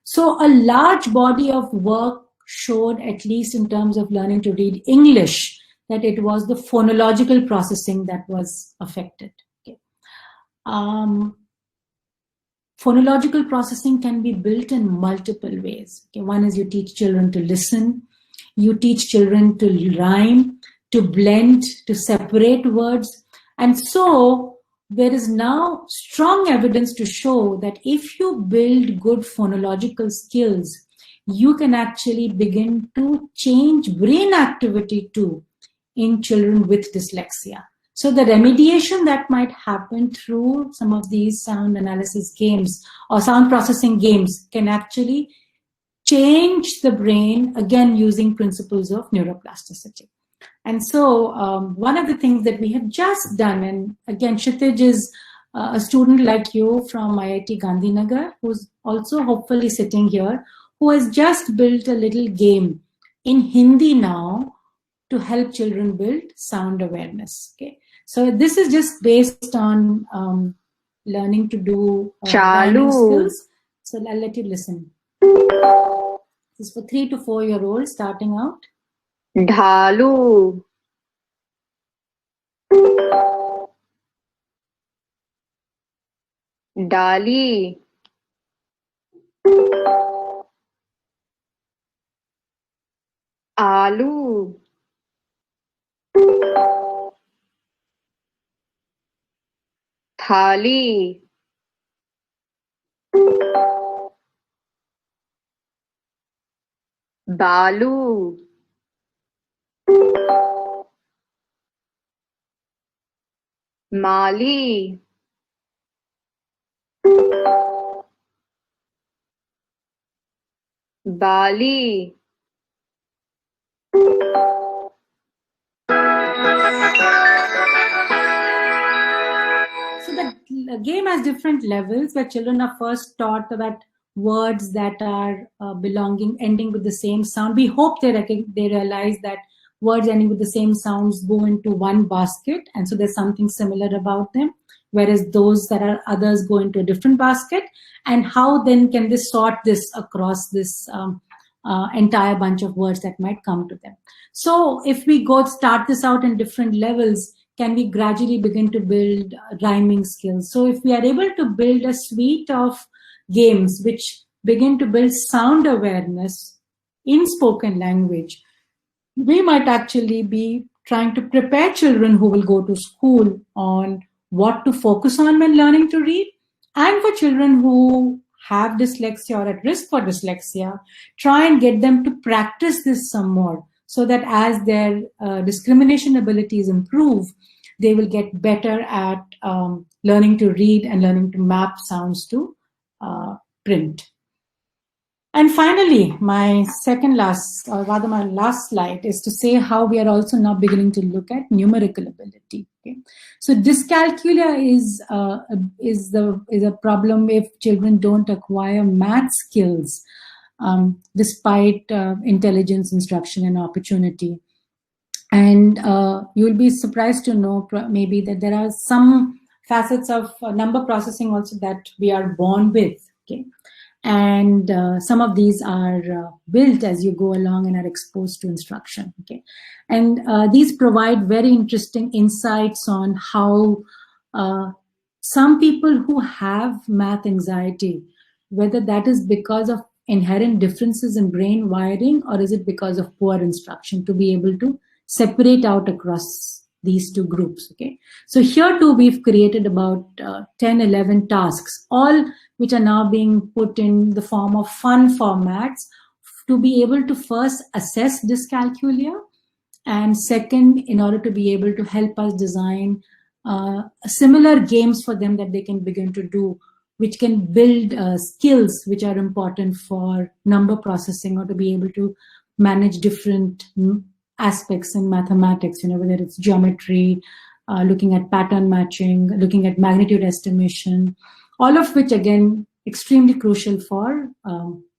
So a large body of work showed, at least in terms of learning to read English, that it was the phonological processing that was affected. Phonological processing can be built in multiple ways. Okay, one is you teach children to listen, you teach children to rhyme, to blend, to separate words. And so there is now strong evidence to show that if you build good phonological skills, you can actually begin to change brain activity too in children with dyslexia. So the remediation that might happen through some of these sound analysis games or sound processing games can actually change the brain, again, using principles of neuroplasticity. And so one of the things that we have just done, and again, Kshitij is a student like you from IIT Gandhinagar, who's also hopefully sitting here, who has just built a little game in Hindi now to help children build sound awareness. Okay. So this is just based on learning to do rhyming skills. So I'll let you listen. This is for 3 to 4 year olds starting out. Dhalu. Dali. Alu. Thali. Balu. Mali. Bali. So the game has different levels where children are first taught that words that are ending with the same sound. We hope they realize that words ending with the same sounds go into one basket, and so there's something similar about them, whereas those that are others go into a different basket. And how then can they sort this across this entire bunch of words that might come to them? So if we start this out in different levels, can we gradually begin to build rhyming skills? So if we are able to build a suite of games which begin to build sound awareness in spoken language, we might actually be trying to prepare children who will go to school on what to focus on when learning to read. And for children who have dyslexia or at risk for dyslexia, try and get them to practice this some more, so that as their discrimination abilities improve, they will get better at learning to read and learning to map sounds to print. And finally, my last slide is to say how we are also now beginning to look at numerical ability. Okay? So dyscalculia is a problem if children don't acquire math skills despite intelligence, instruction, and opportunity. And you'll be surprised to know maybe that there are some facets of number processing also that we are born with. Okay. And some of these are built as you go along and are exposed to instruction. Okay, and these provide very interesting insights on how some people who have math anxiety, whether that is because of inherent differences in brain wiring or is it because of poor instruction, to be able to separate out across these two groups. Okay, so here too we've created about 10-11 tasks, all which are now being put in the form of fun formats to be able to first assess dyscalculia, and second, in order to be able to help us design similar games for them that they can begin to do, which can build skills which are important for number processing or to be able to manage different aspects in mathematics, whether it's geometry, looking at pattern matching, looking at magnitude estimation, all of which again extremely crucial for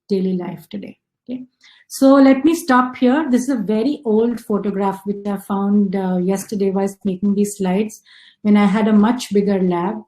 daily life today. Okay, so let me stop here. This is a very old photograph which I found yesterday while making these slides when I had a much bigger lab.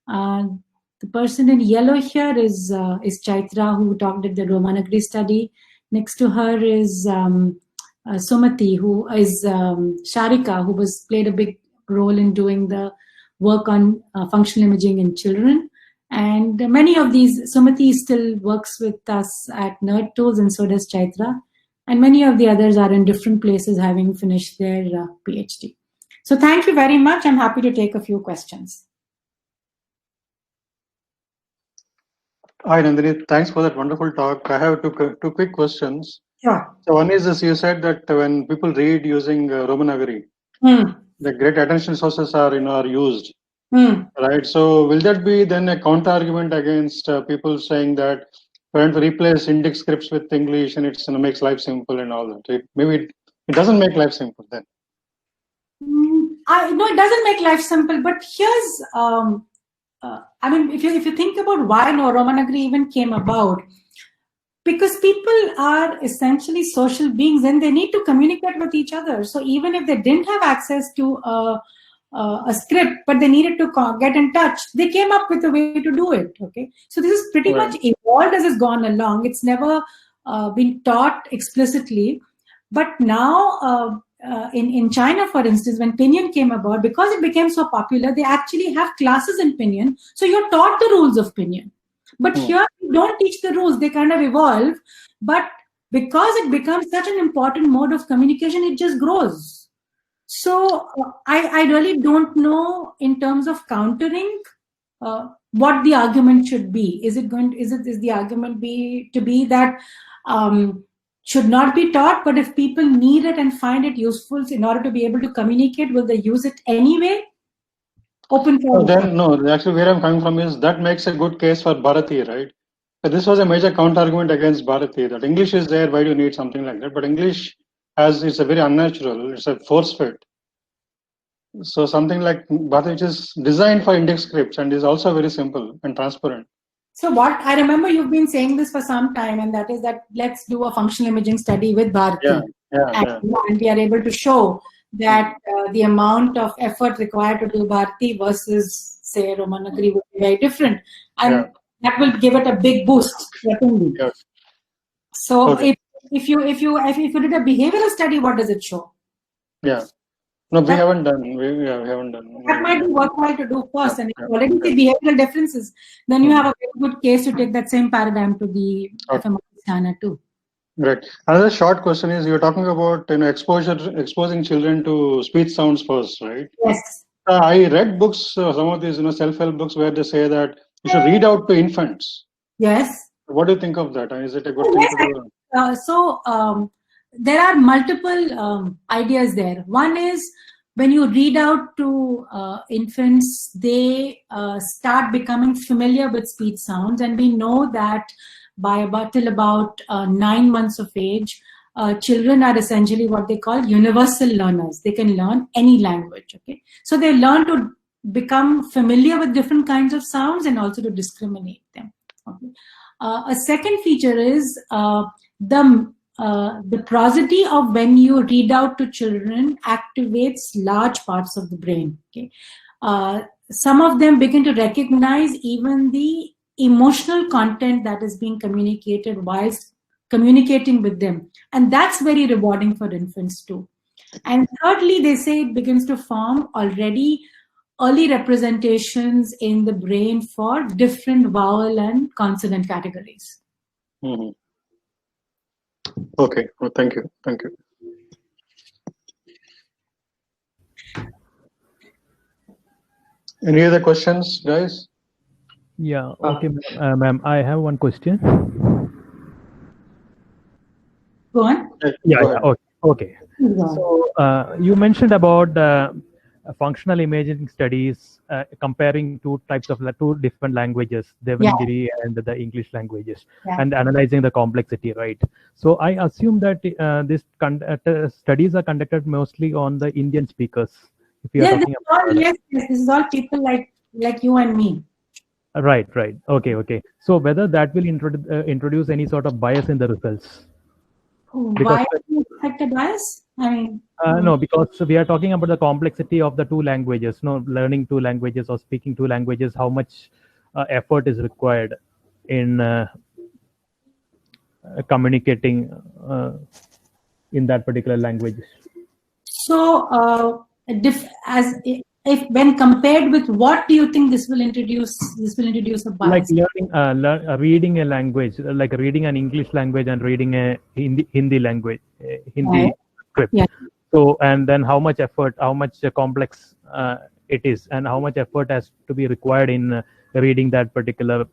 The person in yellow here is Chaitra, who talked at the Romanagri study. Next to her is Sumati, who is Sharika, who played a big role in doing the work on functional imaging in children. And many of these, Sumati still works with us at Nerd Tools, and so does Chaitra. And many of the others are in different places having finished their PhD. So thank you very much. I'm happy to take a few questions. Hi, Nandini. Thanks for that wonderful talk. I have two quick questions. Sure. So one is this, you said that when people read using Romanagari, the great attention sources are used, right? So will that be then a counter argument against people saying that when to replace Indic scripts with English and it makes life simple and all that? Maybe it doesn't make life simple then. No, it doesn't make life simple. But here's, I mean, if you think about why Romanagari even came about, because people are essentially social beings and they need to communicate with each other. So even if they didn't have access to a script, but they needed to get in touch, they came up with a way to do it. Okay, so this is pretty much evolved as it's gone along. It's never been taught explicitly, but now in China, for instance, when Pinyin came about, because it became so popular, they actually have classes in Pinyin. So you're taught the rules of Pinyin. But here, you don't teach the rules. They kind of evolve. But because it becomes such an important mode of communication, it just grows. So I really don't know in terms of countering what the argument should be. Is the argument to be that should not be taught, but if people need it and find it useful in order to be able to communicate, will they use it anyway? Open for no, actually where I'm coming from is that makes a good case for Bharati, right? So this was a major counter argument against Bharati, that English is there, why do you need something like that? But English it's a very unnatural, it's a force fit. So something like Bharati, which is designed for Indic scripts and is also very simple and transparent. So what I remember, you've been saying this for some time, and that is that let's do a functional imaging study with Bharati. And we are able to show that the amount of effort required to do Bharati versus, say, Romanagari would be very different. And that will give it a big boost, certainly. So if you did a behavioral study, what does it show? No, we haven't done. We haven't done. That might be worthwhile to do first. And if you already see behavioral differences, then you have a very good case to take that same paradigm to the fMRI scanner too. Right. Another short question is, you're talking about exposing children to speech sounds first, right? Yes. I read books, some of these self-help books, where they say that you should read out to infants. Yes. What do you think of that? Is it a good thing to do? There are multiple ideas there. One is, when you read out to infants, they start becoming familiar with speech sounds, and we know that till about 9 months of age, children are essentially what they call universal learners. They can learn any language. Okay, so they learn to become familiar with different kinds of sounds and also to discriminate them. Okay. A second feature is the prosody of when you read out to children activates large parts of the brain. Okay, some of them begin to recognize even the emotional content that is being communicated whilst communicating with them. And that's very rewarding for infants too. And thirdly, they say it begins to form already early representations in the brain for different vowel and consonant categories. Mm-hmm. Okay, well, thank you. Thank you. Any other questions, guys? Yeah, okay, ma'am. I have one question. Go on. Yeah, Go ahead. okay. So you mentioned about functional imaging studies comparing two different languages, Devanagari and the English languages, and analyzing the complexity, right? So I assume that these studies are conducted mostly on the Indian speakers. If you are talking about yes, this is all people like you and me. Right. Okay. So whether that will introduce any sort of bias in the results? Why do you expect a bias? I mean, no, because we are talking about the complexity of the two languages. Learning two languages or speaking two languages. How much effort is required in communicating in that particular language? So, if when compared with what do you think this will introduce? This will introduce a bias. Like reading a language, like reading an English language and reading a Hindi language, Hindi script. Yeah. So, and then how much effort, how much complex it is, and how much effort has to be required in reading that particular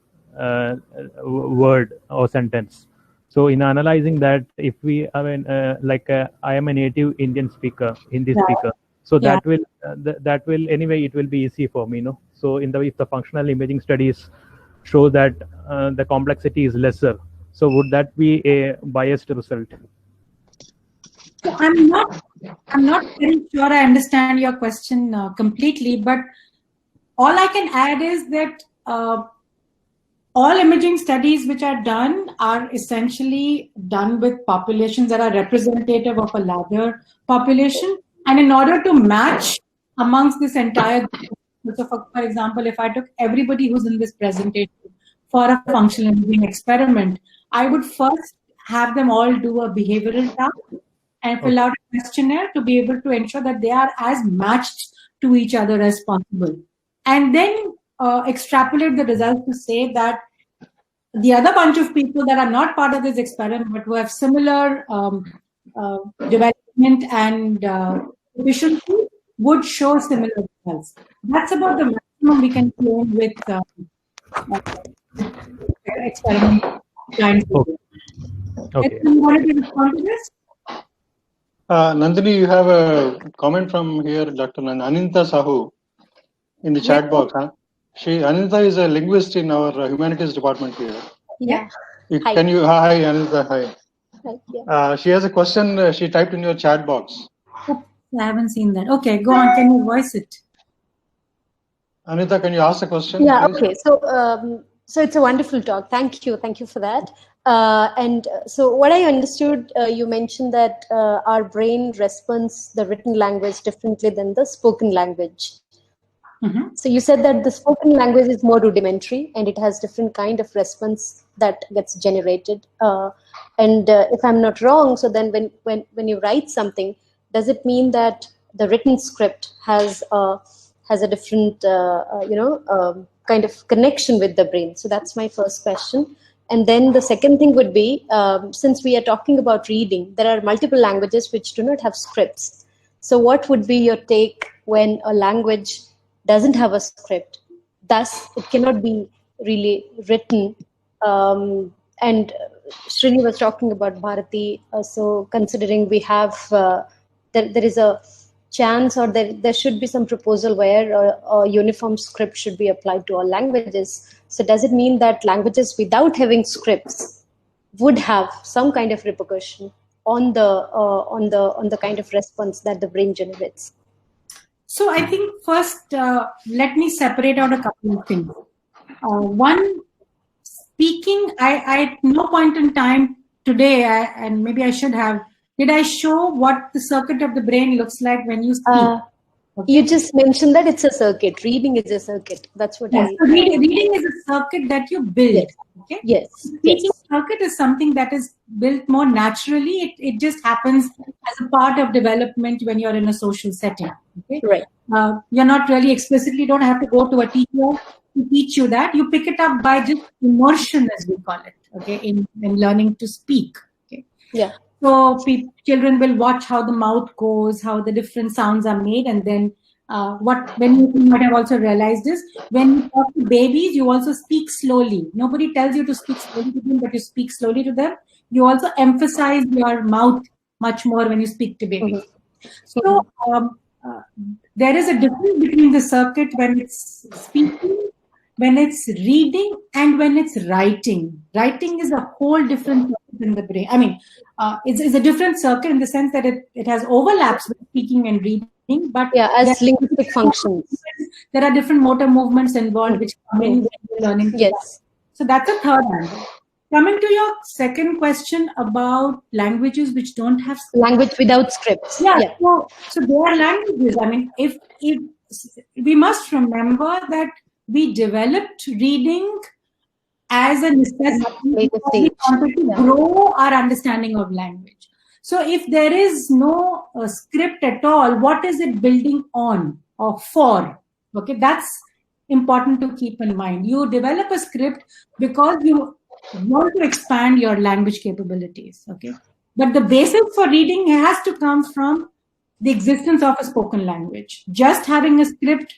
word or sentence. So, in analyzing that, if we, I am a native Indian speaker, Hindi speaker. So that will anyway, it will be easy for me, So if the functional imaging studies show that the complexity is lesser, so would that be a biased result? So I'm not very sure I understand your question completely, but all I can add is that all imaging studies which are done are essentially done with populations that are representative of a larger population. And in order to match amongst this entire group, so for example, if I took everybody who's in this presentation for a functional imaging experiment, I would first have them all do a behavioral task and fill out a questionnaire to be able to ensure that they are as matched to each other as possible. And then extrapolate the results to say that the other bunch of people that are not part of this experiment but who have similar development and efficiency would show similar results. That's about the maximum we can claim with experiment. Okay. You wanted to respond to this? Nandini, you have a comment from here, Dr. Anintha Sahu, in the chat box. Huh? Anintha is a linguist in our humanities department here. Yeah. Hi, Anintha. Hi. Hi. She has a question she typed in your chat box. I haven't seen that. Okay, go on. Can you voice it? Anita, can you ask the question? Yeah, please? okay. So it's a wonderful talk. Thank you for that. And so what I understood, you mentioned that our brain responds the written language differently than the spoken language. Mm-hmm. So you said that the spoken language is more rudimentary and it has different kind of response that gets generated. And if I'm not wrong, so then when you write something, does it mean that the written script has a different kind of connection with the brain? So that's my first question. And then the second thing would be, since we are talking about reading, there are multiple languages which do not have scripts. So what would be your take when a language doesn't have a script? Thus, it cannot be really written. And Srini was talking about Bharati. So considering we have, there is a chance, or there should be some proposal where a uniform script should be applied to all languages. So does it mean that languages without having scripts would have some kind of repercussion on the kind of response that the brain generates? So I think first, let me separate out a couple of things. One, speaking, I at no point in time today, and maybe I should have, did I show what the circuit of the brain looks like when you speak? Okay? You just mentioned that it's a circuit. Reading is a circuit. That's what Yes. So reading is a circuit that you build. Yes. Okay. Yes. Speaking circuit is something that is built more naturally. It just happens as a part of development when you're in a social setting. Okay. Right. You're not really explicitly, don't have to go to a teacher to teach you that. You pick it up by just immersion, as we call it. Okay. In learning to speak. Okay. Yeah. So children will watch how the mouth goes, how the different sounds are made, and then when you might have also realized is when you talk to babies, you also speak slowly. Nobody tells you to speak slowly to them, but you speak slowly to them. You also emphasize your mouth much more when you speak to babies. Mm-hmm. So there is a difference between the circuit when it's speaking, when it's reading, and when it's writing. Writing is a whole different circuit in the brain. I mean, it's a different circuit in the sense that it has overlaps with speaking and reading. But as linguistic functions, there are different motor movements involved which come in learning. Yes. So that's a third angle. Coming to your second question about languages which don't have scripts. Language without scripts. Yeah. So they are languages. I mean, if we must remember that we developed reading as a necessity because we wanted to grow our understanding of language. So if there is no script at all, what is it building on or for? Okay, that's important to keep in mind. You develop a script because you want to expand your language capabilities. Okay, but the basis for reading has to come from the existence of a spoken language. Just having a script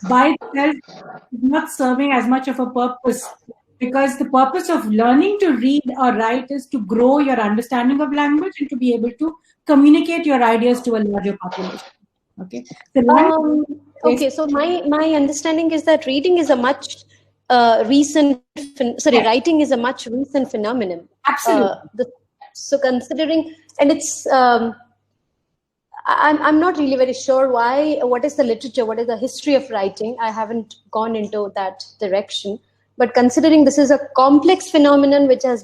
by itself is not serving as much of a purpose, because the purpose of learning to read or write is to grow your understanding of language and to be able to communicate your ideas to a larger population. Okay. So my understanding is that reading is a much writing is a much recent phenomenon. Absolutely. So considering, and it's I'm not really very sure what is the literature, what is the history of writing. I haven't gone into that direction. But considering this is a complex phenomenon which has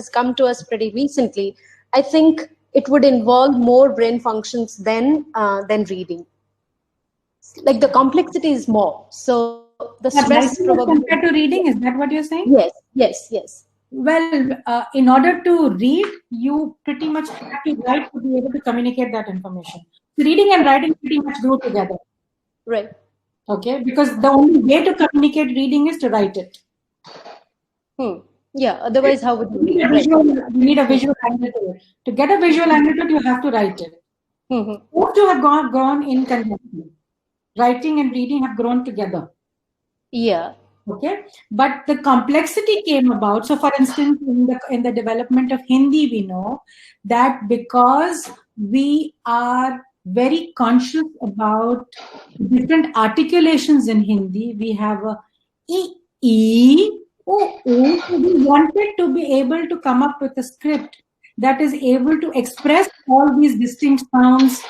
come to us pretty recently, I think it would involve more brain functions than reading. Like the complexity is more. So the stress probably compared to reading, is that what you're saying? Yes. Well, in order to read, you pretty much have to write to be able to communicate that information. Reading and writing pretty much go together. Right. Okay, because the only way to communicate reading is to write it. Yeah, otherwise how would you read? You need a visual angle. To get a visual angle, you have to write it. Both two have gone in conjunction. Writing and reading have grown together. Yeah. Okay, but the complexity came about. So, for instance, in the development of Hindi, we know that because we are very conscious about different articulations in Hindi, we have a e, o. We wanted to be able to come up with a script that is able to express all these distinct sounds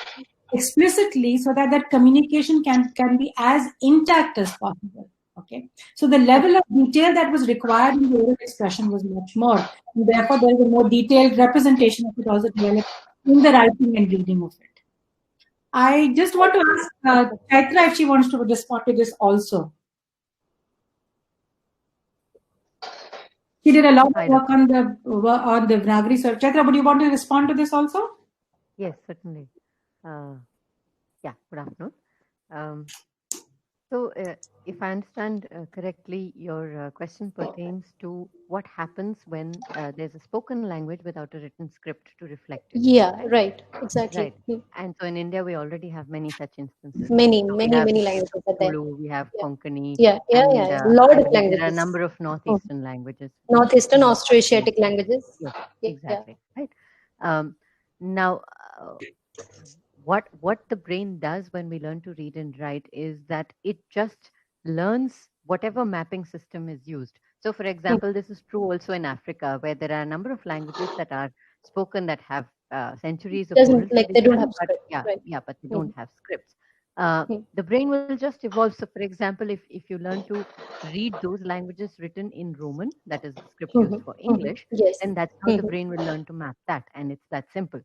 explicitly, so that that communication can be as intact as possible. Okay, so the level of detail that was required in the oral expression was much more, and therefore there is a more detailed representation of it also developed in the writing and reading of it. I just want to ask Chaitra if she wants to respond to this also. She did a lot of work on the Vinagri search. Chaitra, would you want to respond to this also? Yes, certainly. Yeah, good afternoon. So, if I understand correctly, your question pertains to what happens when there's a spoken language without a written script to reflect it. Yeah, right, exactly. Right. And so in India, we already have many such instances. Many languages are there. Zulu, we have Konkani. Yeah. A lot of languages. There are a number of Northeastern languages. Northeastern, Austroasiatic languages. Yes, exactly. Yeah. Right. Now, what the brain does when we learn to read and write is that it just learns whatever mapping system is used. So, for example, this is true also in Africa, where there are a number of languages that are spoken that have centuries of oral they don't have scripts. But they don't have scripts. The brain will just evolve. So, for example, if you learn to read those languages written in Roman, that is the script used for English, then that's how the brain will learn to map that, and it's that simple.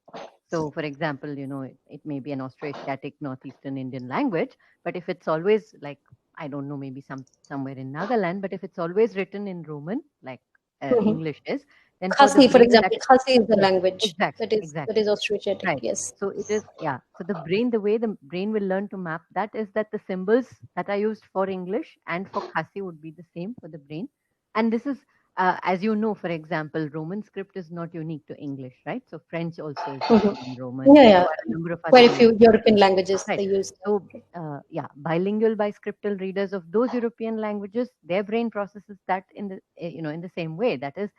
So, for example, it may be an Austroasiatic Northeastern Indian language, but if it's always like, I don't know, maybe somewhere in Nagaland, but if it's always written in Roman, like English is, then Khasi, for example, Khasi is the language. Exactly. That is Austroasiatic. Right. Yes. So it is, yeah. So the way the brain will learn to map that is that the symbols that are used for English and for Khasi would be the same for the brain. And this is, as you know, for example, Roman script is not unique to English, right? So French also is in Roman. Yeah. Quite a few European languages right. they use. So bilingual biscriptal readers of those European languages, their brain processes that in the in the same way. That is,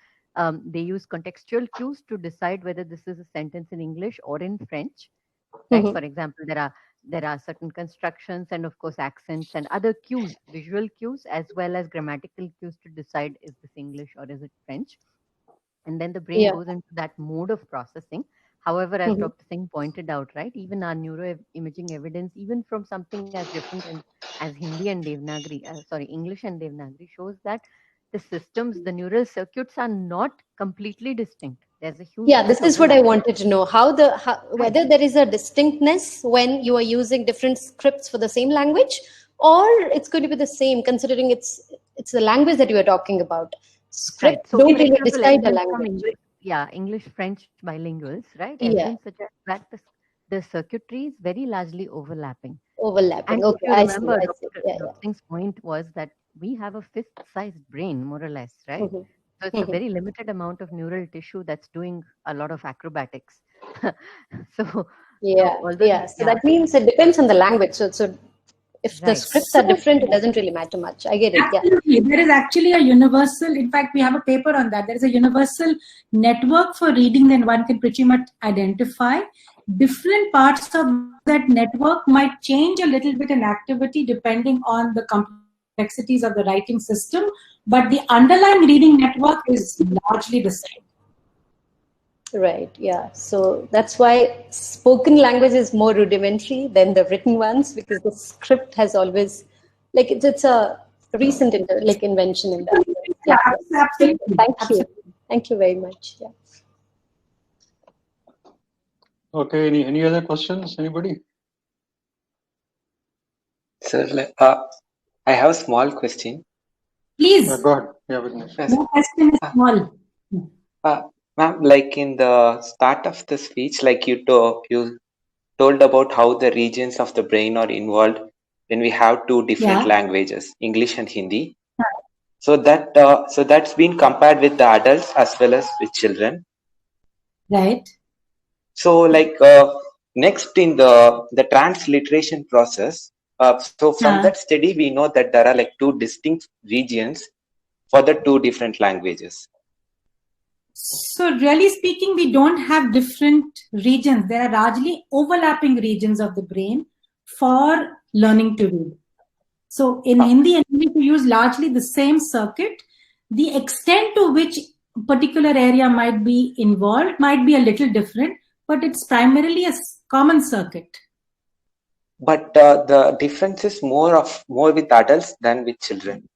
they use contextual cues to decide whether this is a sentence in English or in French. Right? For example, there are certain constructions and of course accents and other cues, visual cues as well as grammatical cues to decide is this English or is it French. And then the brain goes into that mode of processing. However, as Dr. Singh pointed out, right, even our neuroimaging evidence, even from something as different as Hindi and Devanagari, English and Devanagari, shows that the systems, the neural circuits are not completely distinct. There's a huge. Yeah, this is what I wanted to know. Whether there is a distinctness when you are using different scripts for the same language, or it's going to be the same, considering it's the language that you are talking about. Scripts don't really decide the language. English, French bilinguals, right? Yeah. Suggest that the circuitry is very largely overlapping. And okay, I remember Dr. Singh's point was that we have a fist-sized brain, more or less, right? So it's a very limited amount of neural tissue that's doing a lot of acrobatics. So that means it depends on the language. So if the scripts are different, it doesn't really matter much. I get it. Absolutely. There is actually a universal, in fact, we have a paper on that. There is a universal network for reading that one can pretty much identify. Different parts of that network might change a little bit in activity depending on the complexities of the writing system, but the underlying reading network is largely the same. Right, yeah. So that's why spoken language is more rudimentary than the written ones, because the script has always, like, it's a recent invention in that. Yeah, absolutely. Thank you very much. Yeah. Okay, any other questions? Anybody? Sir, I have a small question. Please. Go ahead. Yeah, Vignesh. No question is small. Ma'am, like in the start of the speech, like you told about how the regions of the brain are involved when we have two different languages, English and Hindi. So that's been compared with the adults as well as with children. Right. So like next in the transliteration process, so from that study we know that there are like two distinct regions for the two different languages. So really speaking, we don't have different regions. There are largely overlapping regions of the brain for learning to read. So in Hindi and English, we use largely the same circuit. The extent to which a particular area might be involved might be a little different, but it's primarily a common circuit. But the difference is more with adults than with children.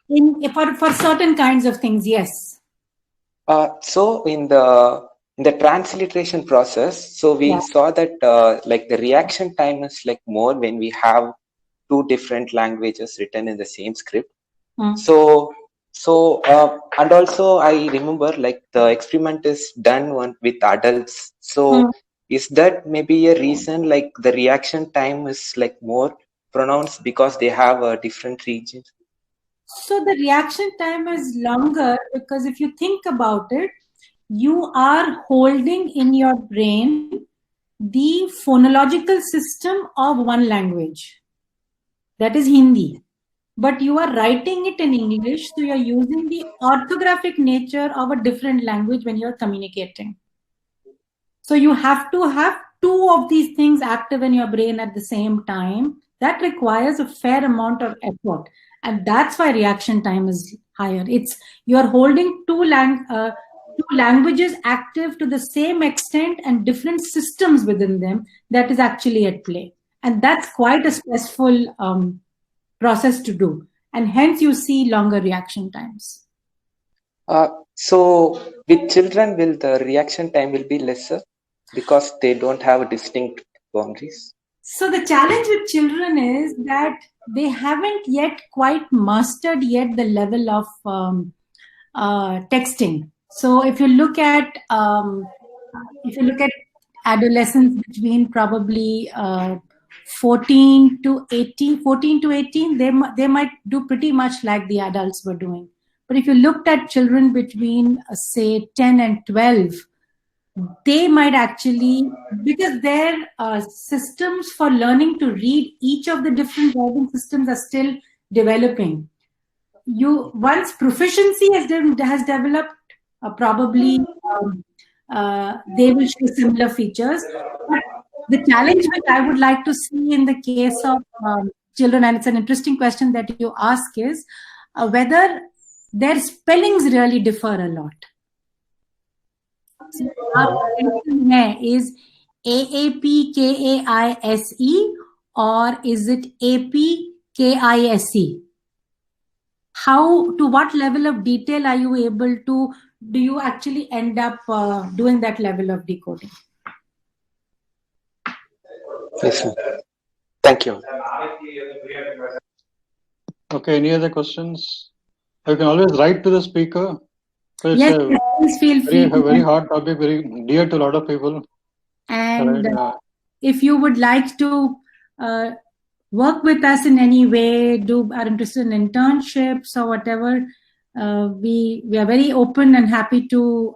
For certain kinds of things, yes. So in the transliteration process, so we saw that like the reaction time is like more when we have two different languages written in the same script. So and also I remember like the experiment is done with adults. So is that maybe a reason like the reaction time is like more pronounced because they have different regions? So the reaction time is longer because if you think about it, you are holding in your brain the phonological system of one language, that is Hindi, but you are writing it in English, so you are using the orthographic nature of a different language when you are communicating. So you have to have two of these things active in your brain at the same time. That requires a fair amount of effort. And that's why reaction time is higher. You're holding two languages active to the same extent and different systems within them that is actually at play. And that's quite a stressful process to do. And hence you see longer reaction times. So with children, will the reaction time will be lesser? because they don't have distinct boundaries? So the challenge with children is that they haven't yet quite mastered yet the level of texting. So if you look at adolescents between probably 14 to 18, they might do pretty much like the adults were doing. But if you looked at children between say 10 and 12, they might actually, because their systems for learning to read each of the different writing systems are still developing. Once proficiency has developed, probably they will show similar features. But the challenge which I would like to see in the case of children, and it's an interesting question that you ask, is whether their spellings really differ a lot. So our question here is AAPKAISE or is it APKISE? To what level of detail are you able to, do you actually end up doing that level of decoding? Yes, sir. Thank you. Okay, any other questions? You can always write to the speaker. So it's Yes, please feel free. a very hard topic, very dear to a lot of people. And if you would like to work with us in any way, are interested in internships or whatever, we are very open and happy to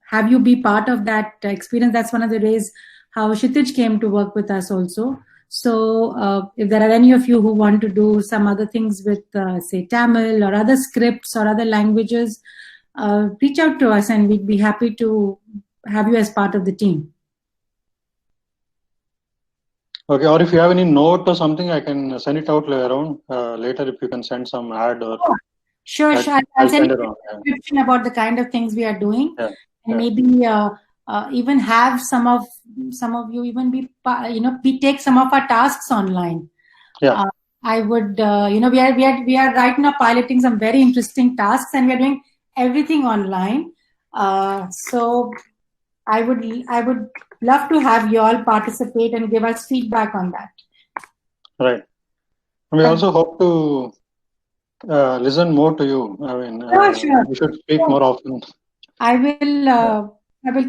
have you be part of that experience. That's one of the ways how Kshitij came to work with us also. So if there are any of you who want to do some other things with, say, Tamil or other scripts or other languages, reach out to us and we'd be happy to have you as part of the team. Okay, or if you have any note or something, I can send it out around later if you can send some ad or... Oh, sure. I'll send you a description about the kind of things we are doing. Yeah. And maybe even have some of you even take some of our tasks online. Yeah. I would, we are right now piloting some very interesting tasks and we are doing everything online. So I would love to have you all participate and give us feedback on that. Right. We also hope to listen more to you. I mean, sure. We should speak more often. I will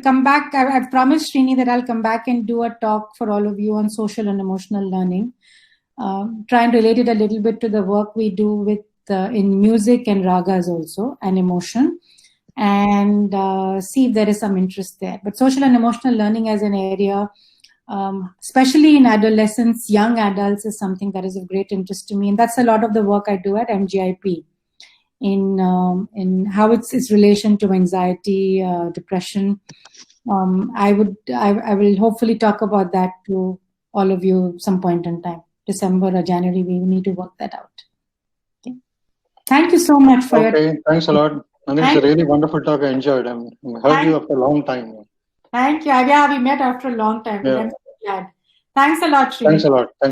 come back. I've promised Srini that I'll come back and do a talk for all of you on social and emotional learning. Try and relate it a little bit to the work we do with in music and ragas also, and emotion, and see if there is some interest there. But social and emotional learning as an area, especially in adolescents, young adults, is something that is of great interest to me. And that's a lot of the work I do at MGIP in how its relation to anxiety, depression. I will hopefully talk about that to all of you some point in time. December or January, we need to work that out. Okay. Thank you so much for your... Thanks a lot. And it's a really wonderful talk. I enjoyed. I heard you after a long time. Thank you. Yeah, we met after a long time. Yeah. I'm so glad. Thanks a lot, Srini. Thanks a lot.